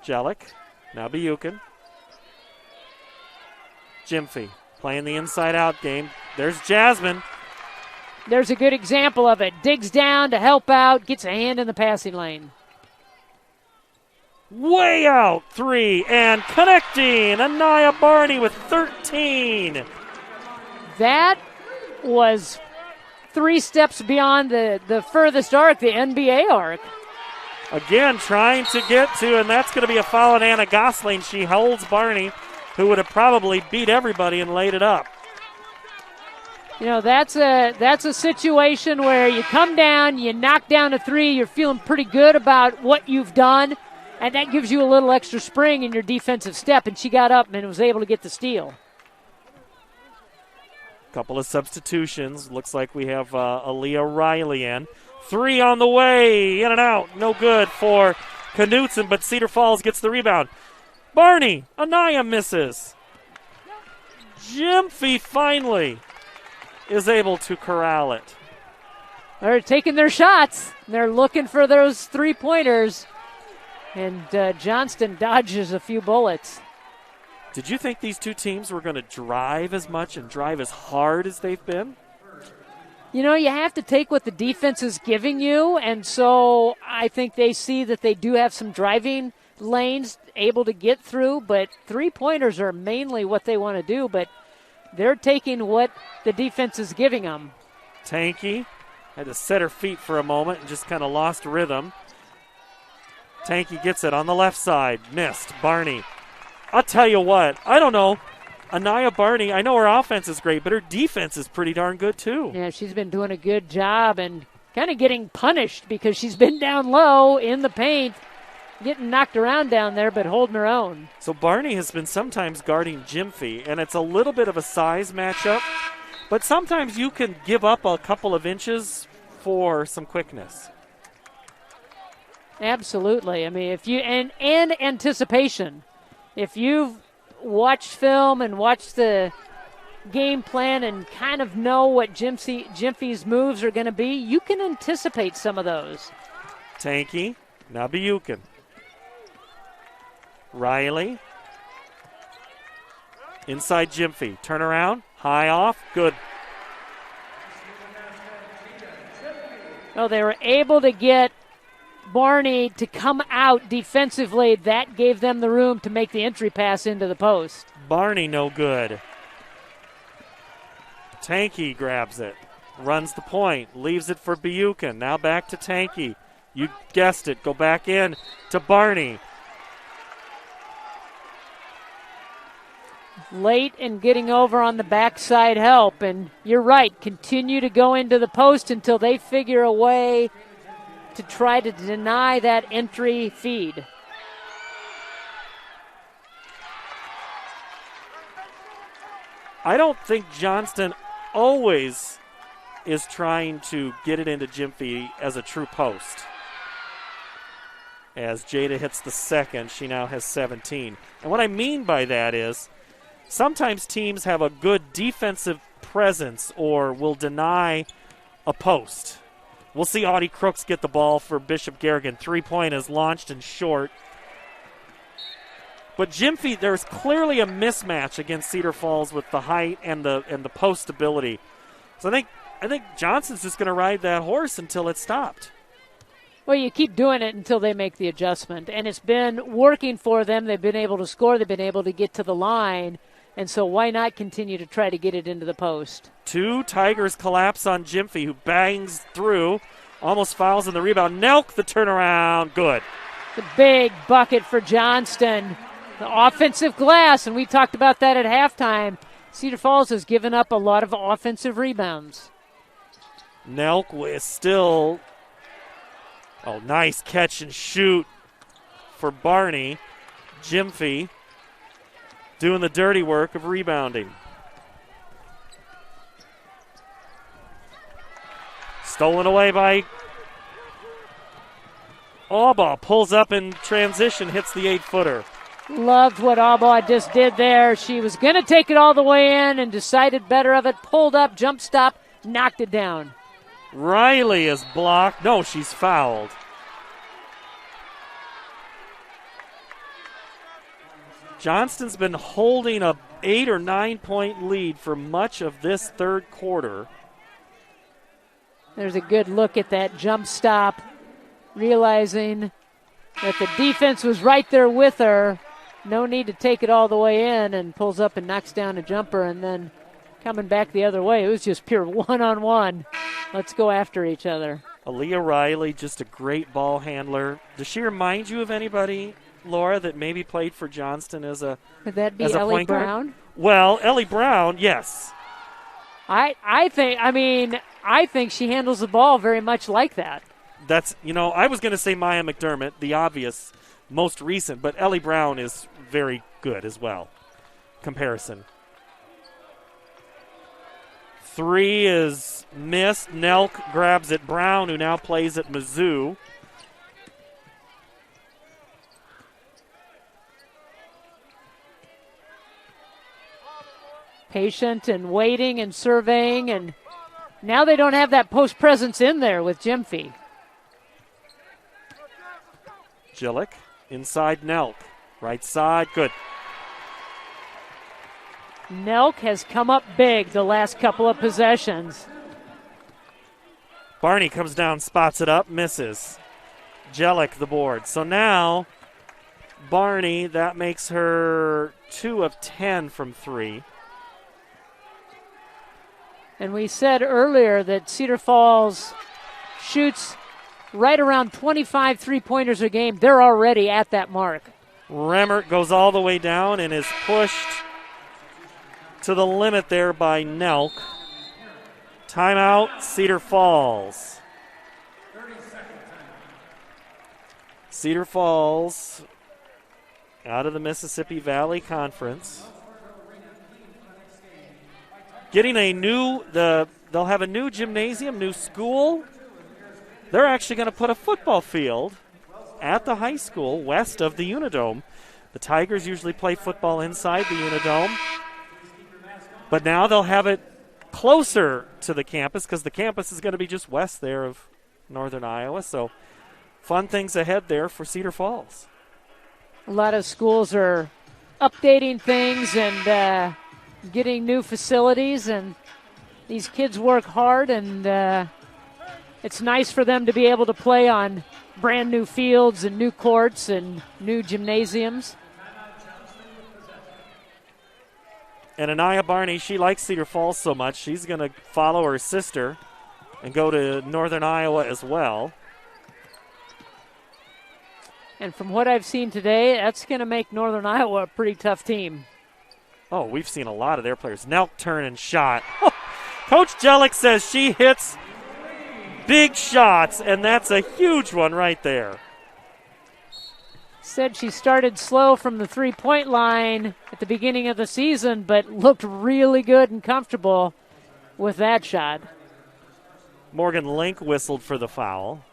Jellick, now Buchan. Gyamfi playing the inside-out game. There's Jasmine. There's a good example of it. Digs down to help out, gets a hand in the passing lane. Way out, three, and connecting. Anaya Barney with 13. That was 3 steps beyond the furthest arc, the NBA arc. Again, trying to get to, and that's going to be a foul on Anna Gosling. She holds Barney, who would have probably beat everybody and laid it up. You know, that's a situation where you come down, you knock down a 3, you're feeling pretty good about what you've done, and that gives you a little extra spring in your defensive step, and she got up and was able to get the steal. Couple of substitutions. Looks like we have Aaliyah Riley in. 3 on the way, in and out. No good for Knutson, but Cedar Falls gets the rebound. Barney, Anaya misses. Gyamfi finally is able to corral it. They're taking their shots. They're looking for those 3-pointers. And Johnston dodges a few bullets. Did you think these two teams were going to drive as much and drive as hard as they've been? You know, you have to take what the defense is giving you, and so I think they see that they do have some driving lanes able to get through, but 3-pointers are mainly what they want to do, but they're taking what the defense is giving them. Tanky had to set her feet for a moment and just kind of lost rhythm. Tanky gets it on the left side. Missed. Barney. I'll tell you what. I don't know. Anaya Barney, I know her offense is great, but her defense is pretty darn good too. Yeah, she's been doing a good job and kind of getting punished because she's been down low in the paint, getting knocked around down there, but holding her own. So Barney has been sometimes guarding Gyamfi, and it's a little bit of a size matchup, but sometimes you can give up a couple of inches for some quickness. Absolutely. I mean, if you and anticipation. If you've watched film and watched the game plan and kind of know what Gyamfi's moves are going to be, you can anticipate some of those. Tanky, now Buchan. Riley. Inside Gyamfi. Turn around. High off. Good. Well, they were able to get Barney to come out defensively. That gave them the room to make the entry pass into the post. Barney no good. Tanky grabs it, runs the point, leaves it for Buchan. Now back to Tanky. You guessed it, go back in to Barney. Late in getting over on the backside help, and you're right, continue to go into the post until they figure a way to try to deny that entry feed. I don't think Johnston always is trying to get it into Gymphy as a true post. As Jada hits the second, she now has 17. And what I mean by that is sometimes teams have a good defensive presence or will deny a post. We'll see Audie Crooks get the ball for Bishop Garrigan. 3-point is launched and short. But Gymphy, there's clearly a mismatch against Cedar Falls with the height and the post ability. So I think Johnson's just going to ride that horse until it's stopped. Well, you keep doing it until they make the adjustment, and it's been working for them. They've been able to score. They've been able to get to the line, and so why not continue to try to get it into the post? 2 Tigers collapse on Gymphy, who bangs through, almost fouls in the rebound. Nelk the turnaround, good. The big bucket for Johnston. The offensive glass, and we talked about that at halftime. Cedar Falls has given up a lot of offensive rebounds. Nelk is still... Oh, nice catch and shoot for Barney. Gymphy doing the dirty work of rebounding. Stolen away by Albaugh. Pulls up in transition, hits the 8-footer. Loved what Albaugh just did there. She was going to take it all the way in and decided better of it. Pulled up, jump stop, knocked it down. Riley is blocked. No, she's fouled. Johnston's been holding a 8 or 9 point lead for much of this third quarter. There's a good look at that jump stop, realizing that the defense was right there with her. No need to take it all the way in, and pulls up and knocks down a jumper, and then coming back the other way. It was just pure one-on-one. Let's go after each other. Aaliyah Riley, just a great ball handler. Does she remind you of anybody, Laura, that maybe played for Johnston as a Could that be as a Ellie point guard? Brown? Well, Ellie Brown, yes. I think she handles the ball very much like that. That's, I was going to say Maya McDermott, the obvious, most recent, but Ellie Brown is very good as well. Comparison. 3 is missed. Nelk grabs it. Brown, who now plays at Mizzou. Patient and waiting and surveying, and now they don't have that post presence in there with Gymphy. Gillick inside Nelk. Right side, good. Nelk has come up big the last couple of possessions. Barney comes down, spots it up, misses. Jellick the board. So now Barney, that makes her 2 of 10 from 3. And we said earlier that Cedar Falls shoots right around 25 three-pointers a game. They're already at that mark. Remmert goes all the way down and is pushed to the limit there by Nelk. Timeout, Cedar Falls. Cedar Falls out of the Mississippi Valley Conference. Getting they'll have a new gymnasium, new school. They're actually going to put a football field at the high school west of the Unidome. The Tigers usually play football inside the Unidome. But now they'll have it closer to the campus because the campus is going to be just west there of northern Iowa. So fun things ahead there for Cedar Falls. A lot of schools are updating things and getting new facilities, and these kids work hard, and it's nice for them to be able to play on brand new fields and new courts and new gymnasiums. And Anaya Barney, she likes Cedar Falls so much, she's going to follow her sister and go to Northern Iowa as well. And from what I've seen today, that's going to make Northern Iowa a pretty tough team. Oh, we've seen a lot of their players. Nelk turn and shot. Coach Jellick says she hits big shots, and that's a huge one right there. Said she started slow from the three-point line at the beginning of the season, but looked really good and comfortable with that shot. Morgan Link whistled for the foul.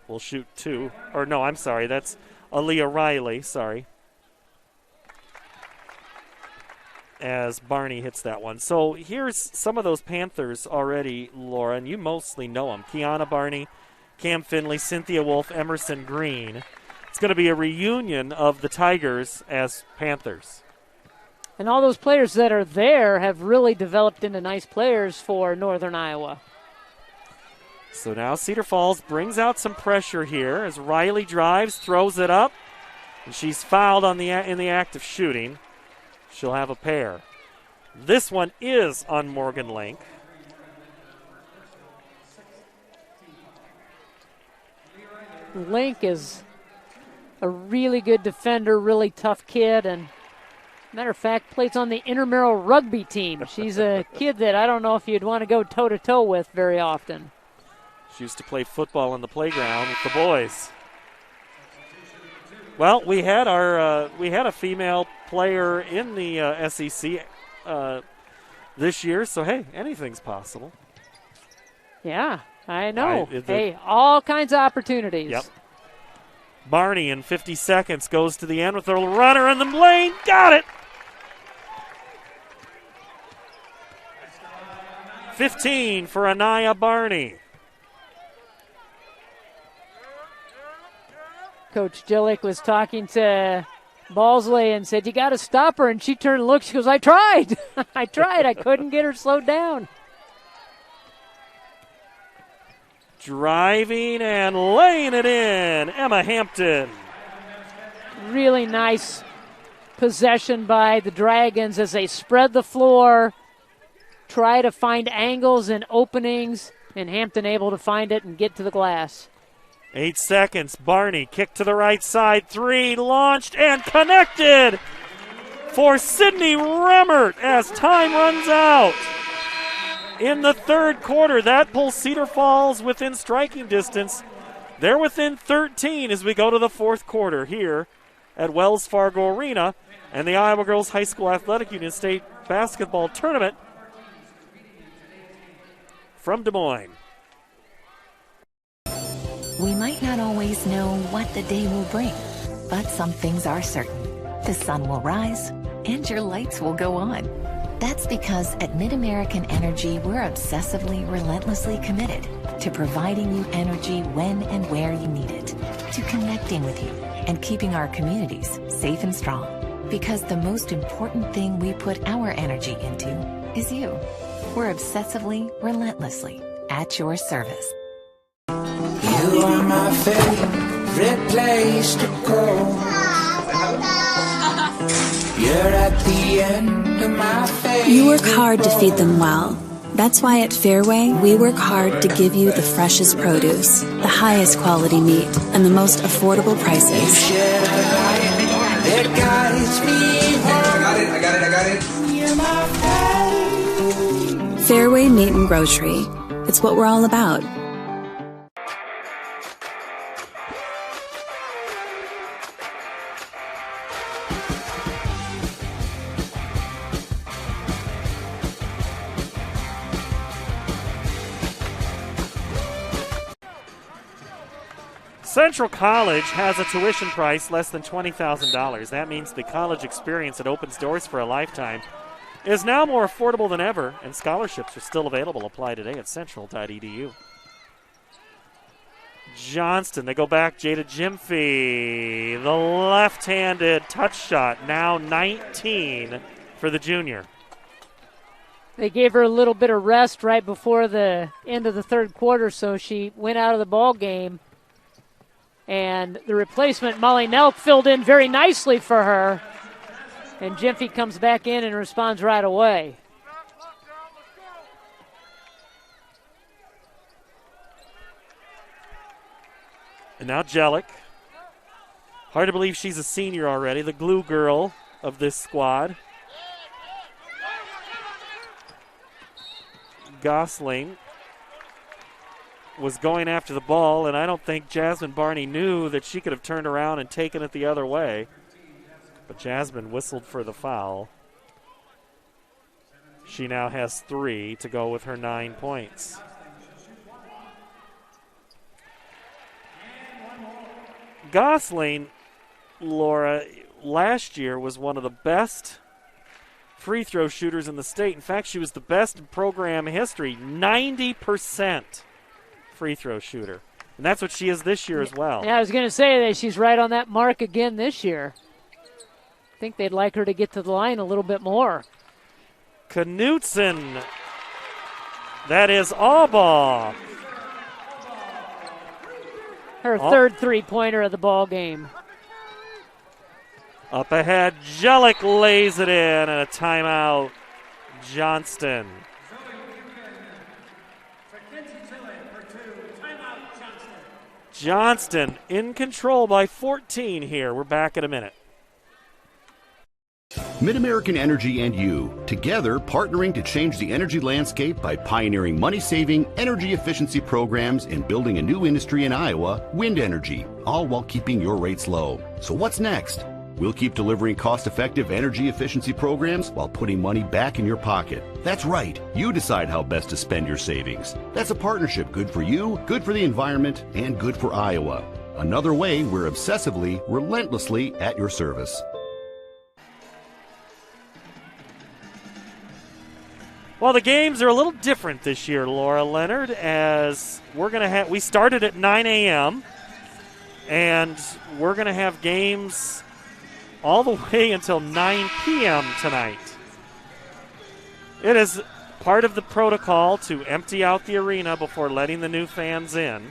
We'll shoot 2. Or no, I'm sorry, that's Aaliyah Riley, sorry. As Barney hits that one. So here's some of those Panthers already, Laura, and you mostly know them. Kiana Barney, Cam Finley, Cynthia Wolf, Emerson Green. It's going to be a reunion of the Tigers as Panthers. And all those players that are there have really developed into nice players for Northern Iowa. So now Cedar Falls brings out some pressure here as Riley drives, throws it up, and she's fouled in the act of shooting. She'll have a pair. This one is on Morgan Link. Link is a really good defender, really tough kid, and matter of fact, plays on the intramural rugby team. She's a kid that I don't know if you'd want to go toe-to-toe with very often. She used to play football on the playground with the boys. Well, we had a female player in the SEC this year, so hey, anything's possible. Yeah, I know. Hey, all kinds of opportunities. Yep. Barney in 50 seconds goes to the end with a runner in the lane. Got it. 15 for Anaya Barney. Coach Jillick was talking to Balsley and said, you got to stop her. And she turned and looked. She goes, I tried. I tried. I couldn't get her slowed down. Driving and laying it in, Emma Hampton. Really nice possession by the Dragons as they spread the floor, try to find angles and openings, and Hampton able to find it and get to the glass. 8 seconds. Barney kick to the right side. 3 launched and connected for Sydney Remmert as time runs out. In the third quarter, that pulls Cedar Falls within striking distance. They're within 13 as we go to the fourth quarter here at Wells Fargo Arena and the Iowa Girls High School Athletic Union State Basketball Tournament from Des Moines. We might not always know what the day will bring, but some things are certain. The sun will rise and your lights will go on. That's because at MidAmerican Energy, we're obsessively, relentlessly committed to providing you energy when and where you need it, to connecting with you and keeping our communities safe and strong. Because the most important thing we put our energy into is you. We're obsessively, relentlessly at your service. You are my favorite place to go. You're at the end of my favorite. You work hard to feed them well. That's why at Fairway, we work hard to give you the freshest produce, the highest quality meat, and the most affordable prices. It guides me home. I got it. You're my favorite. Fairway Meat and Grocery. It's what we're all about. Central College has a tuition price less than $20,000. That means the college experience that opens doors for a lifetime is now more affordable than ever, and scholarships are still available. Apply today at central.edu. Johnston, they go back. Jada Gyamfi, the left-handed touch shot, now 19 for the junior. They gave her a little bit of rest right before the end of the third quarter, so she went out of the ball game. And the replacement, Molly Nelk, filled in very nicely for her. And Jiffy comes back in and responds right away. And now Jellick. Hard to believe she's a senior already, the glue girl of this squad. Gosling was going after the ball, and I don't think Jasmine Barney knew that she could have turned around and taken it the other way. But Jasmine whistled for the foul. She now has 3 to go with her 9 points. Gosling, Laura, last year was one of the best free throw shooters in the state. In fact, she was the best in program history, 90% free throw shooter. And that's what she is this year as well. Yeah, I was going to say that she's right on that mark again this year. I think they'd like her to get to the line a little bit more. Knutson. That is Albaugh. Her third three-pointer of the ball game. Up ahead, Jellick lays it in, and a timeout, Johnston. Johnston in control by 14 here. We're back in a minute. Mid-American Energy and you, together partnering to change the energy landscape by pioneering money-saving, energy efficiency programs and building a new industry in Iowa, wind energy, all while keeping your rates low. So what's next? We'll keep delivering cost-effective energy efficiency programs while putting money back in your pocket. That's right. You decide how best to spend your savings. That's a partnership good for you, good for the environment, and good for Iowa. Another way we're obsessively, relentlessly at your service. Well, the games are a little different this year, Laura Leonard, as we started at 9 a.m., and we're going to have games all the way until 9 p.m. tonight. It is part of the protocol to empty out the arena before letting the new fans in.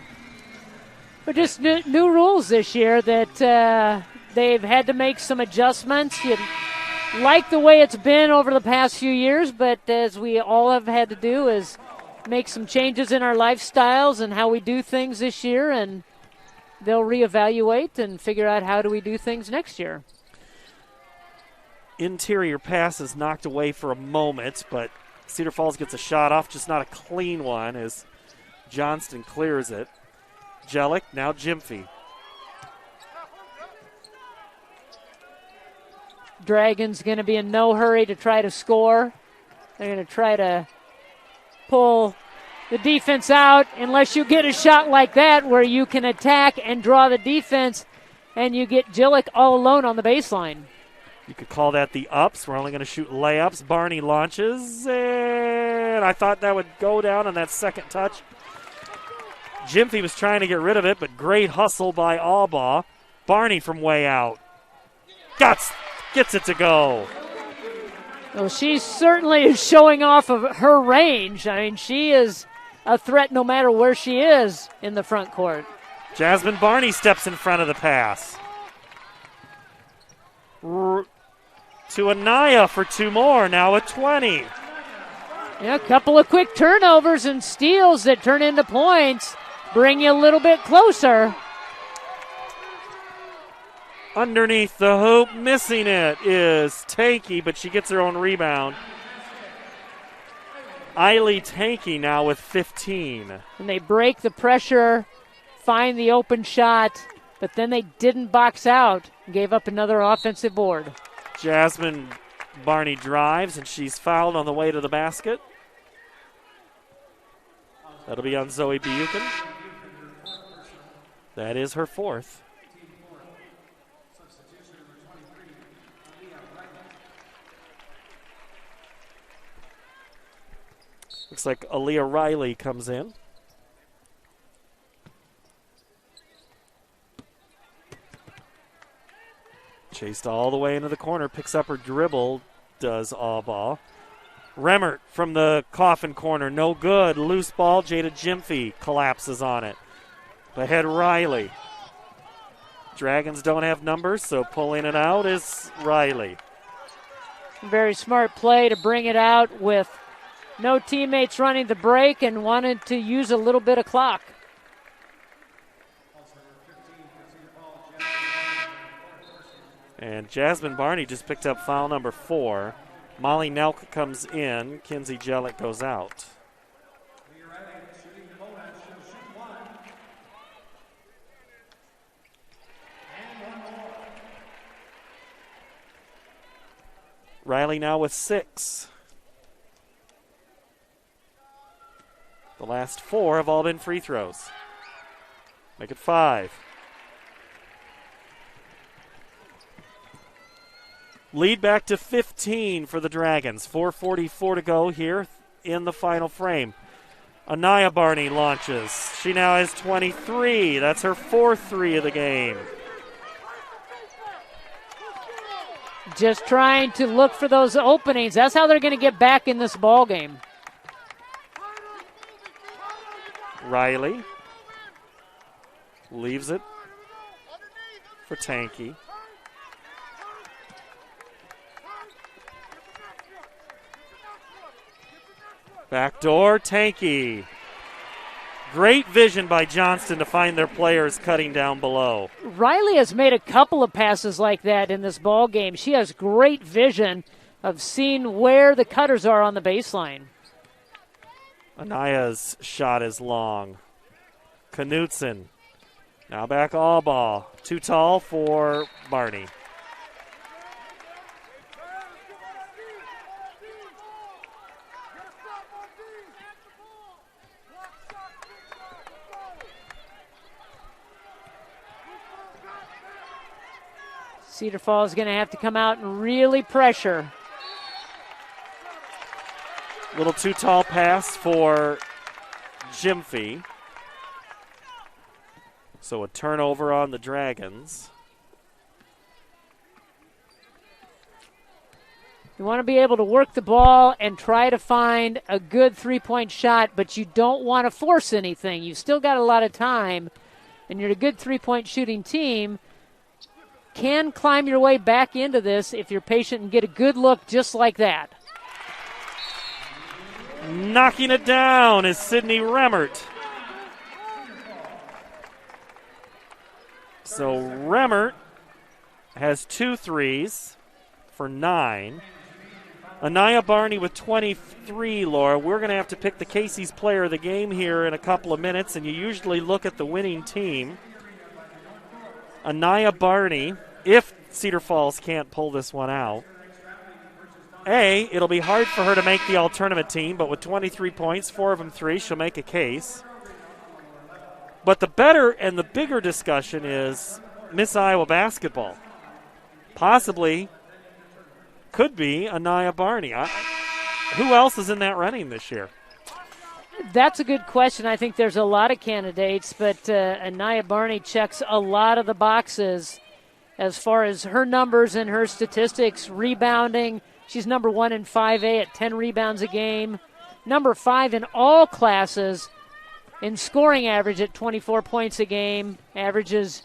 But just new rules this year that they've had to make some adjustments. You like the way it's been over the past few years, but as we all have had to do is make some changes in our lifestyles and how we do things this year, and they'll reevaluate and figure out how do we do things next year. Interior pass is knocked away for a moment, but Cedar Falls gets a shot off, just not a clean one as Johnston clears it. Jellick, now Jimphy. Dragons going to be in no hurry to try to score. They're going to try to pull the defense out unless you get a shot like that where you can attack and draw the defense and you get Jellick all alone on the baseline. You could call that the ups. We're only going to shoot layups. Barney launches, and I thought that would go down on that second touch. Jimphy was trying to get rid of it, but great hustle by Albaugh. Barney from way out. Gets it to go. Well, she certainly is showing off of her range. I mean, she is a threat no matter where she is in the front court. Jasmine Barney steps in front of the pass. To Anaya for 2 more, now a 20. Yeah, a couple of quick turnovers and steals that turn into points. Bring you a little bit closer. Underneath the hoop, missing it is Tanky, but she gets her own rebound. Eiley Tanky now with 15. And they break the pressure, find the open shot, but then they didn't box out. Gave up another offensive board. Jasmine Barney drives, and she's fouled on the way to the basket. That'll be on Zoe Buchan. That is her 4th. Looks like Aaliyah Riley comes in. Chased all the way into the corner, picks up her dribble, does Albaugh. Remmert from the coffin corner, no good. Loose ball, Jada Jimphy collapses on it. Ahead Riley. Dragons don't have numbers, so pulling it out is Riley. Very smart play to bring it out with no teammates running the break and wanted to use a little bit of clock. And Jasmine Barney just picked up foul number 4. Molly Nelk comes in. Kinsey Jellick goes out. Riley now with 6. The last 4 have all been free throws. Make it 5. Lead back to 15 for the Dragons. 4:44 to go here in the final frame. Anaya Barney launches. She now has 23. That's her 4th 3 of the game. Just trying to look for those openings. That's how they're going to get back in this ball game. Riley leaves it for Tanky. Backdoor, Tanky. Great vision by Johnston to find their players cutting down below. Riley has made a couple of passes like that in this ball game. She has great vision of seeing where the cutters are on the baseline. Anaya's shot is long. Knutson. Now back all ball. Too tall for Barney. Cedar Falls is going to have to come out and really pressure. Little too tall pass for Gyamfi. So a turnover on the Dragons. You want to be able to work the ball and try to find a good three-point shot, but you don't want to force anything. You've still got a lot of time, and you're a good three-point shooting team. Can climb your way back into this if you're patient and get a good look just like that. Knocking it down is Sydney Remmert. So Remmert has 2 threes for 9. Anaya Barney with 23, Laura. We're going to have to pick the Casey's player of the game here in a couple of minutes, and you usually look at the winning team. Anaya Barney, if Cedar Falls can't pull this one out. It'll be hard for her to make the all-tournament team, but with 23 points, 4 of them 3, she'll make a case. But the better and the bigger discussion is Miss Iowa basketball. Possibly could be Anaya Barney. Who else is in that running this year? That's a good question. I think there's a lot of candidates, but Anaya Barney checks a lot of the boxes as far as her numbers and her statistics. Rebounding, she's number 1 in 5A at 10 rebounds a game. Number 5 in all classes in scoring average at 24 points a game. Averages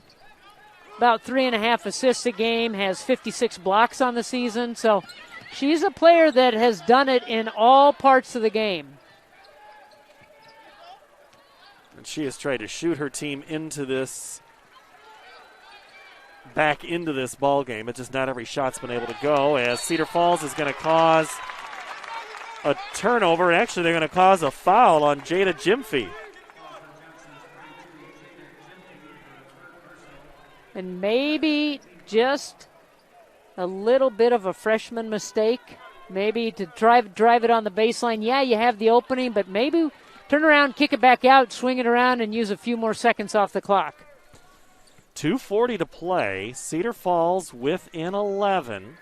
about 3.5 assists a game, has 56 blocks on the season. So she's a player that has done it in all parts of the game. And she has tried to shoot her team into this, back into this ball game. It's just not every shot's been able to go, as Cedar Falls is going to cause a turnover. Actually, they're going to cause a foul on Jada Gyamfi. And maybe just a little bit of a freshman mistake. Maybe to drive it on the baseline. Yeah, you have the opening, but maybe turn around, kick it back out, swing it around, and use a few more seconds off the clock. 2:40 to play. Cedar Falls within 11.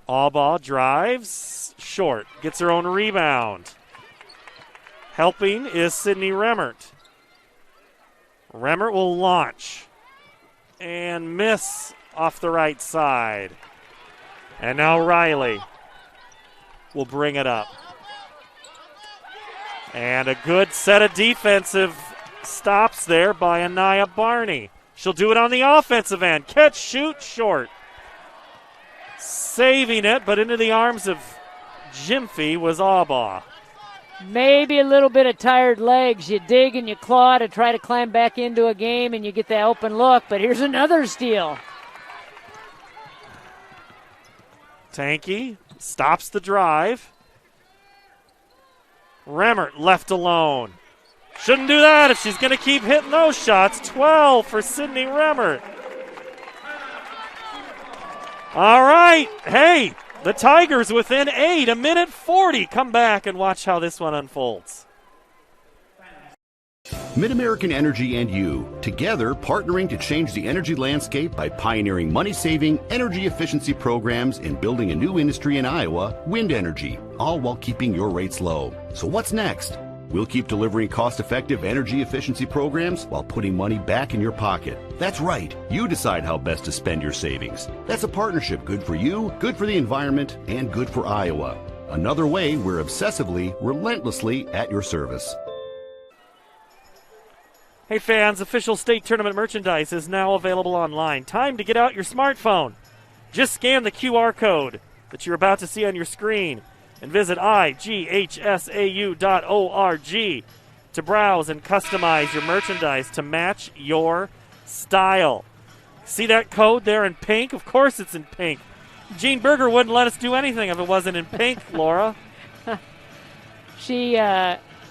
Allball drives short, gets her own rebound. Helping is Sydney Remmert. Remmert will launch and miss off the right side. And now Riley will bring it up. And a good set of defensive stops there by Anaya Barney. She'll do it on the offensive end. Catch, shoot, short. Saving it, but into the arms of Gyamfi was Aubaugh. Maybe a little bit of tired legs. You dig and you claw to try to climb back into a game, and you get that open look. But here's another steal. Tanky stops the drive. Remmert left alone. Shouldn't do that if she's going to keep hitting those shots. 12 for Sydney Remmert. All right. Hey, the Tigers within 8, a minute 40. Come back and watch how this one unfolds. Mid-American Energy and you, together partnering to change the energy landscape by pioneering money-saving, energy efficiency programs and building a new industry in Iowa, wind energy, all while keeping your rates low. So what's next? We'll keep delivering cost-effective energy efficiency programs while putting money back in your pocket. That's right. You decide how best to spend your savings. That's a partnership good for you, good for the environment, and good for Iowa. Another way we're obsessively, relentlessly at your service. Hey fans, official state tournament merchandise is now available online. Time to get out your smartphone. Just scan the QR code that you're about to see on your screen and visit IGHSAU.org to browse and customize your merchandise to match your style. See that code there in pink? Of course it's in pink. Jean Berger wouldn't let us do anything if it wasn't in pink, Laura. She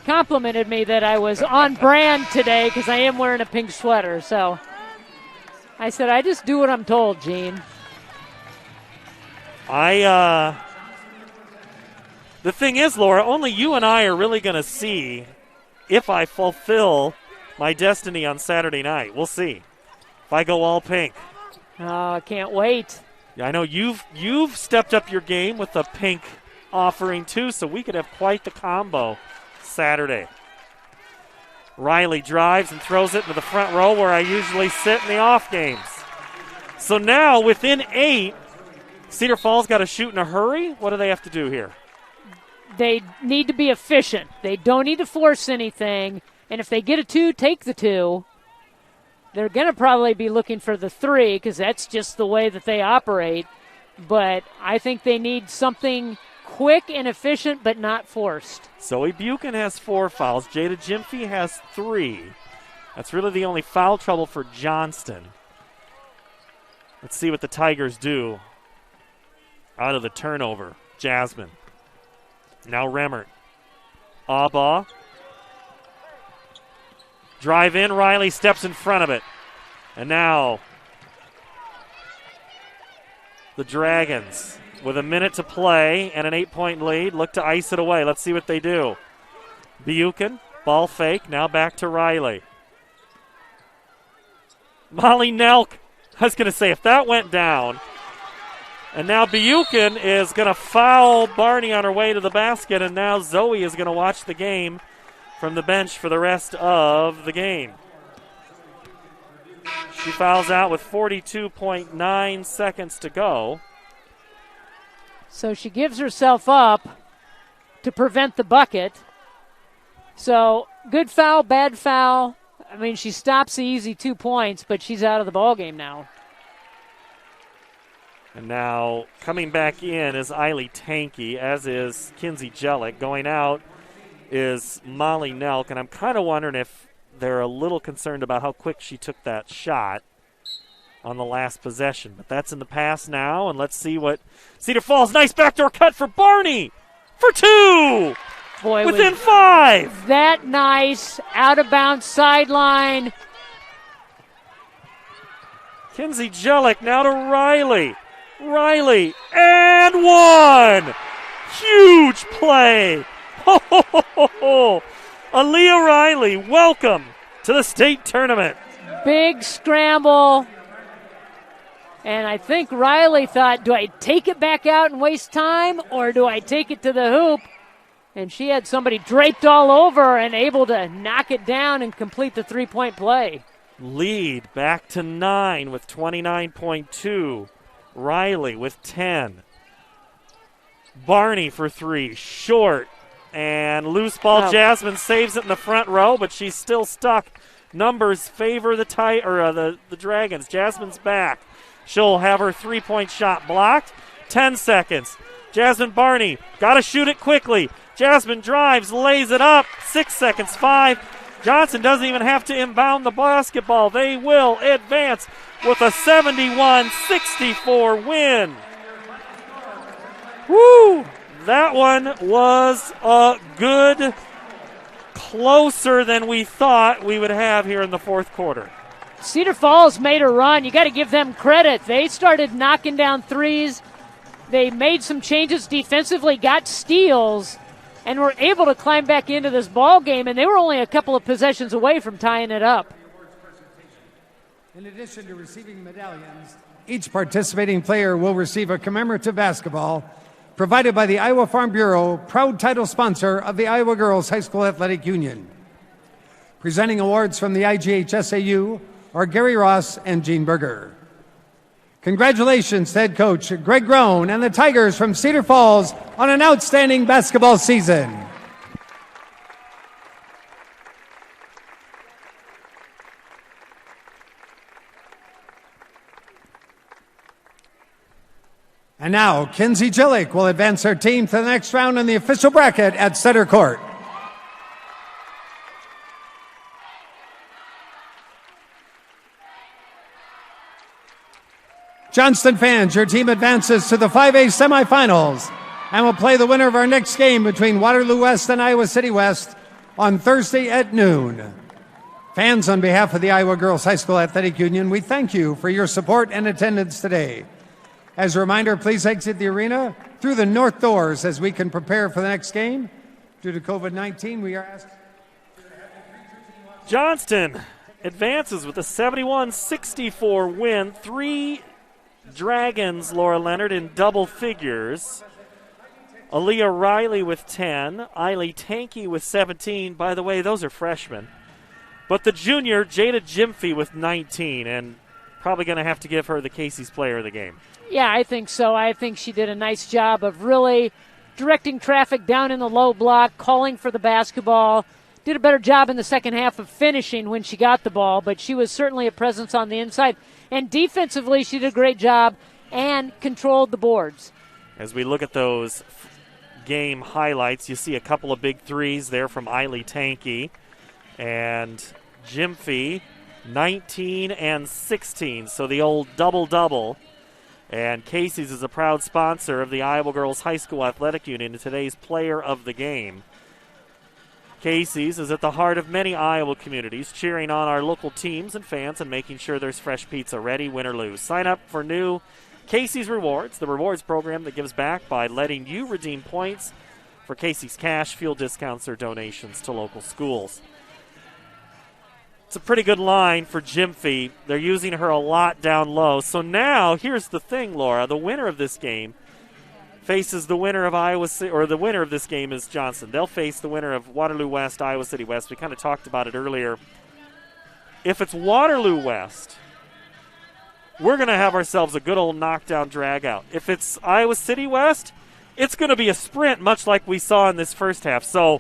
complimented me that I was on brand today because I am wearing a pink sweater. So I said, I just do what I'm told, Gene. The thing is, Laura, only you and I are really going to see if I fulfill my destiny on Saturday night. We'll see. If I go all pink. Oh, I can't wait. Yeah, I know you've stepped up your game with the pink offering too, so we could have quite the combo Saturday. Riley drives and throws it into the front row where I usually sit in the off games. So now within 8, Cedar Falls got to shoot in a hurry. What do they have to do here? They need to be efficient. They don't need to force anything. And if they get a 2, take the 2. They're going to probably be looking for the 3 because that's just the way that they operate. But I think they need something quick and efficient but not forced. Zoe Buchan has 4 fouls. Jada Gyamfi has 3. That's really the only foul trouble for Johnston. Let's see what the Tigers do out of the turnover. Jasmine. Now Remmert. Aubaugh. Drive in. Riley steps in front of it. And now the Dragons, with a minute to play and an 8-point lead, look to ice it away. Let's see what they do. Buchan, ball fake, now back to Riley. Molly Nelk, I was going to say, if that went down. And now Buchan is going to foul Barney on her way to the basket, and now Zoe is going to watch the game from the bench for the rest of the game. She fouls out with 42.9 seconds to go. So she gives herself up to prevent the bucket. So good foul, bad foul. I mean, she stops the easy 2 points, but she's out of the ballgame now. And now coming back in is Eiley Tanky, as is Kinsey Jellick. Going out is Molly Nelk, and I'm kind of wondering if they're a little concerned about how quick she took that shot on the last possession. But that's in the past now, and let's see what Cedar Falls. Nice backdoor cut for Barney for 2. Boy, within 5. That nice out of bounds sideline. Kinsey Jellick now to Riley. Riley and 1. Huge play. Aaliyah Riley, welcome to the state tournament. Big scramble. And I think Riley thought, do I take it back out and waste time, or do I take it to the hoop? And she had somebody draped all over and able to knock it down and complete the 3-point play. Lead back to 9 with 29.2. Riley with 10. Barney for 3, short. And loose ball. Oh. Jasmine saves it in the front row, but she's still stuck. Numbers favor the Dragons. Jasmine's back. She'll have her 3-point shot blocked. 10 seconds. Jasmine Barney, got to shoot it quickly. Jasmine drives, lays it up. 6 seconds, 5. Johnston doesn't even have to inbound the basketball. They will advance with a 71-64 win. Woo! That one was a good, closer than we thought we would have here in the fourth quarter. Cedar Falls made a run. You got to give them credit. They started knocking down threes. They made some changes defensively, got steals, and were able to climb back into this ball game, and they were only a couple of possessions away from tying it up. In addition to receiving medallions, each participating player will receive a commemorative basketball provided by the Iowa Farm Bureau, proud title sponsor of the Iowa Girls High School Athletic Union. Presenting awards from the IGHSAU are Gary Ross and Gene Berger. Congratulations to head coach Greg Groen and the Tigers from Cedar Falls on an outstanding basketball season. And now, Kinsey Jillick will advance her team to the next round in the official bracket at center court. Johnston fans, your team advances to the 5A semifinals and will play the winner of our next game between Waterloo West and Iowa City West on Thursday at noon. Fans, on behalf of the Iowa Girls High School Athletic Union, we thank you for your support and attendance today. As a reminder, please exit the arena through the north doors as we can prepare for the next game. Due to COVID-19, we are asking. Johnston advances with a 71-64 win. 3 Dragons, Laura Leonard, in double figures. Aaliyah Riley with 10. Eiley Tankey with 17. By the way, those are freshmen. But the junior, Jada Jimfy, with 19, and probably going to have to give her the Casey's Player of the Game. Yeah, I think so. I think she did a nice job of really directing traffic down in the low block, calling for the basketball. Did a better job in the second half of finishing when she got the ball, but she was certainly a presence on the inside. And defensively, she did a great job and controlled the boards. As we look at those game highlights, you see a couple of big threes there from Eiley Tankey. And Jimfy, 19 and 16, so the old double-double. And Casey's is a proud sponsor of the Iowa Girls High School Athletic Union and today's Player of the Game. Casey's is at the heart of many Iowa communities, cheering on our local teams and fans and making sure there's fresh pizza ready, win or lose. Sign up for new Casey's Rewards, the rewards program that gives back by letting you redeem points for Casey's cash, fuel discounts, or donations to local schools. It's a pretty good line for Jimfy. They're using her a lot down low. So now, here's the thing, Laura. The winner of this game faces the winner of Iowa City, or the winner of this game is Johnston. They'll face the winner of Waterloo West, Iowa City West. We kind of talked about it earlier. If it's Waterloo West, we're going to have ourselves a good old knockdown drag-out. If it's Iowa City West, it's going to be a sprint, much like we saw in this first half. So,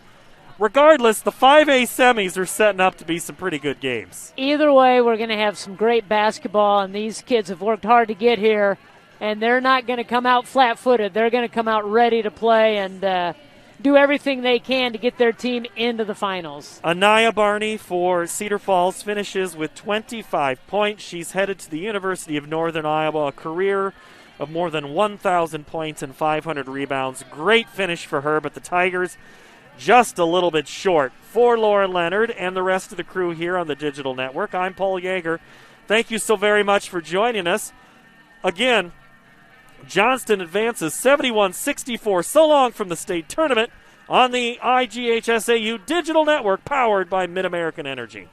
regardless, the 5A semis are setting up to be some pretty good games. Either way, we're going to have some great basketball, and these kids have worked hard to get here, and they're not going to come out flat-footed. They're going to come out ready to play and do everything they can to get their team into the finals. Anaya Barney for Cedar Falls finishes with 25 points. She's headed to the University of Northern Iowa, a career of more than 1,000 points and 500 rebounds. Great finish for her, but the Tigers just a little bit short. For Laura Leonard and the rest of the crew here on the Digital Network, I'm Paul Yeager. Thank you so very much for joining us. Again, Johnston advances 71-64. So long from the state tournament on the IGHSAU Digital Network, powered by Mid-American Energy.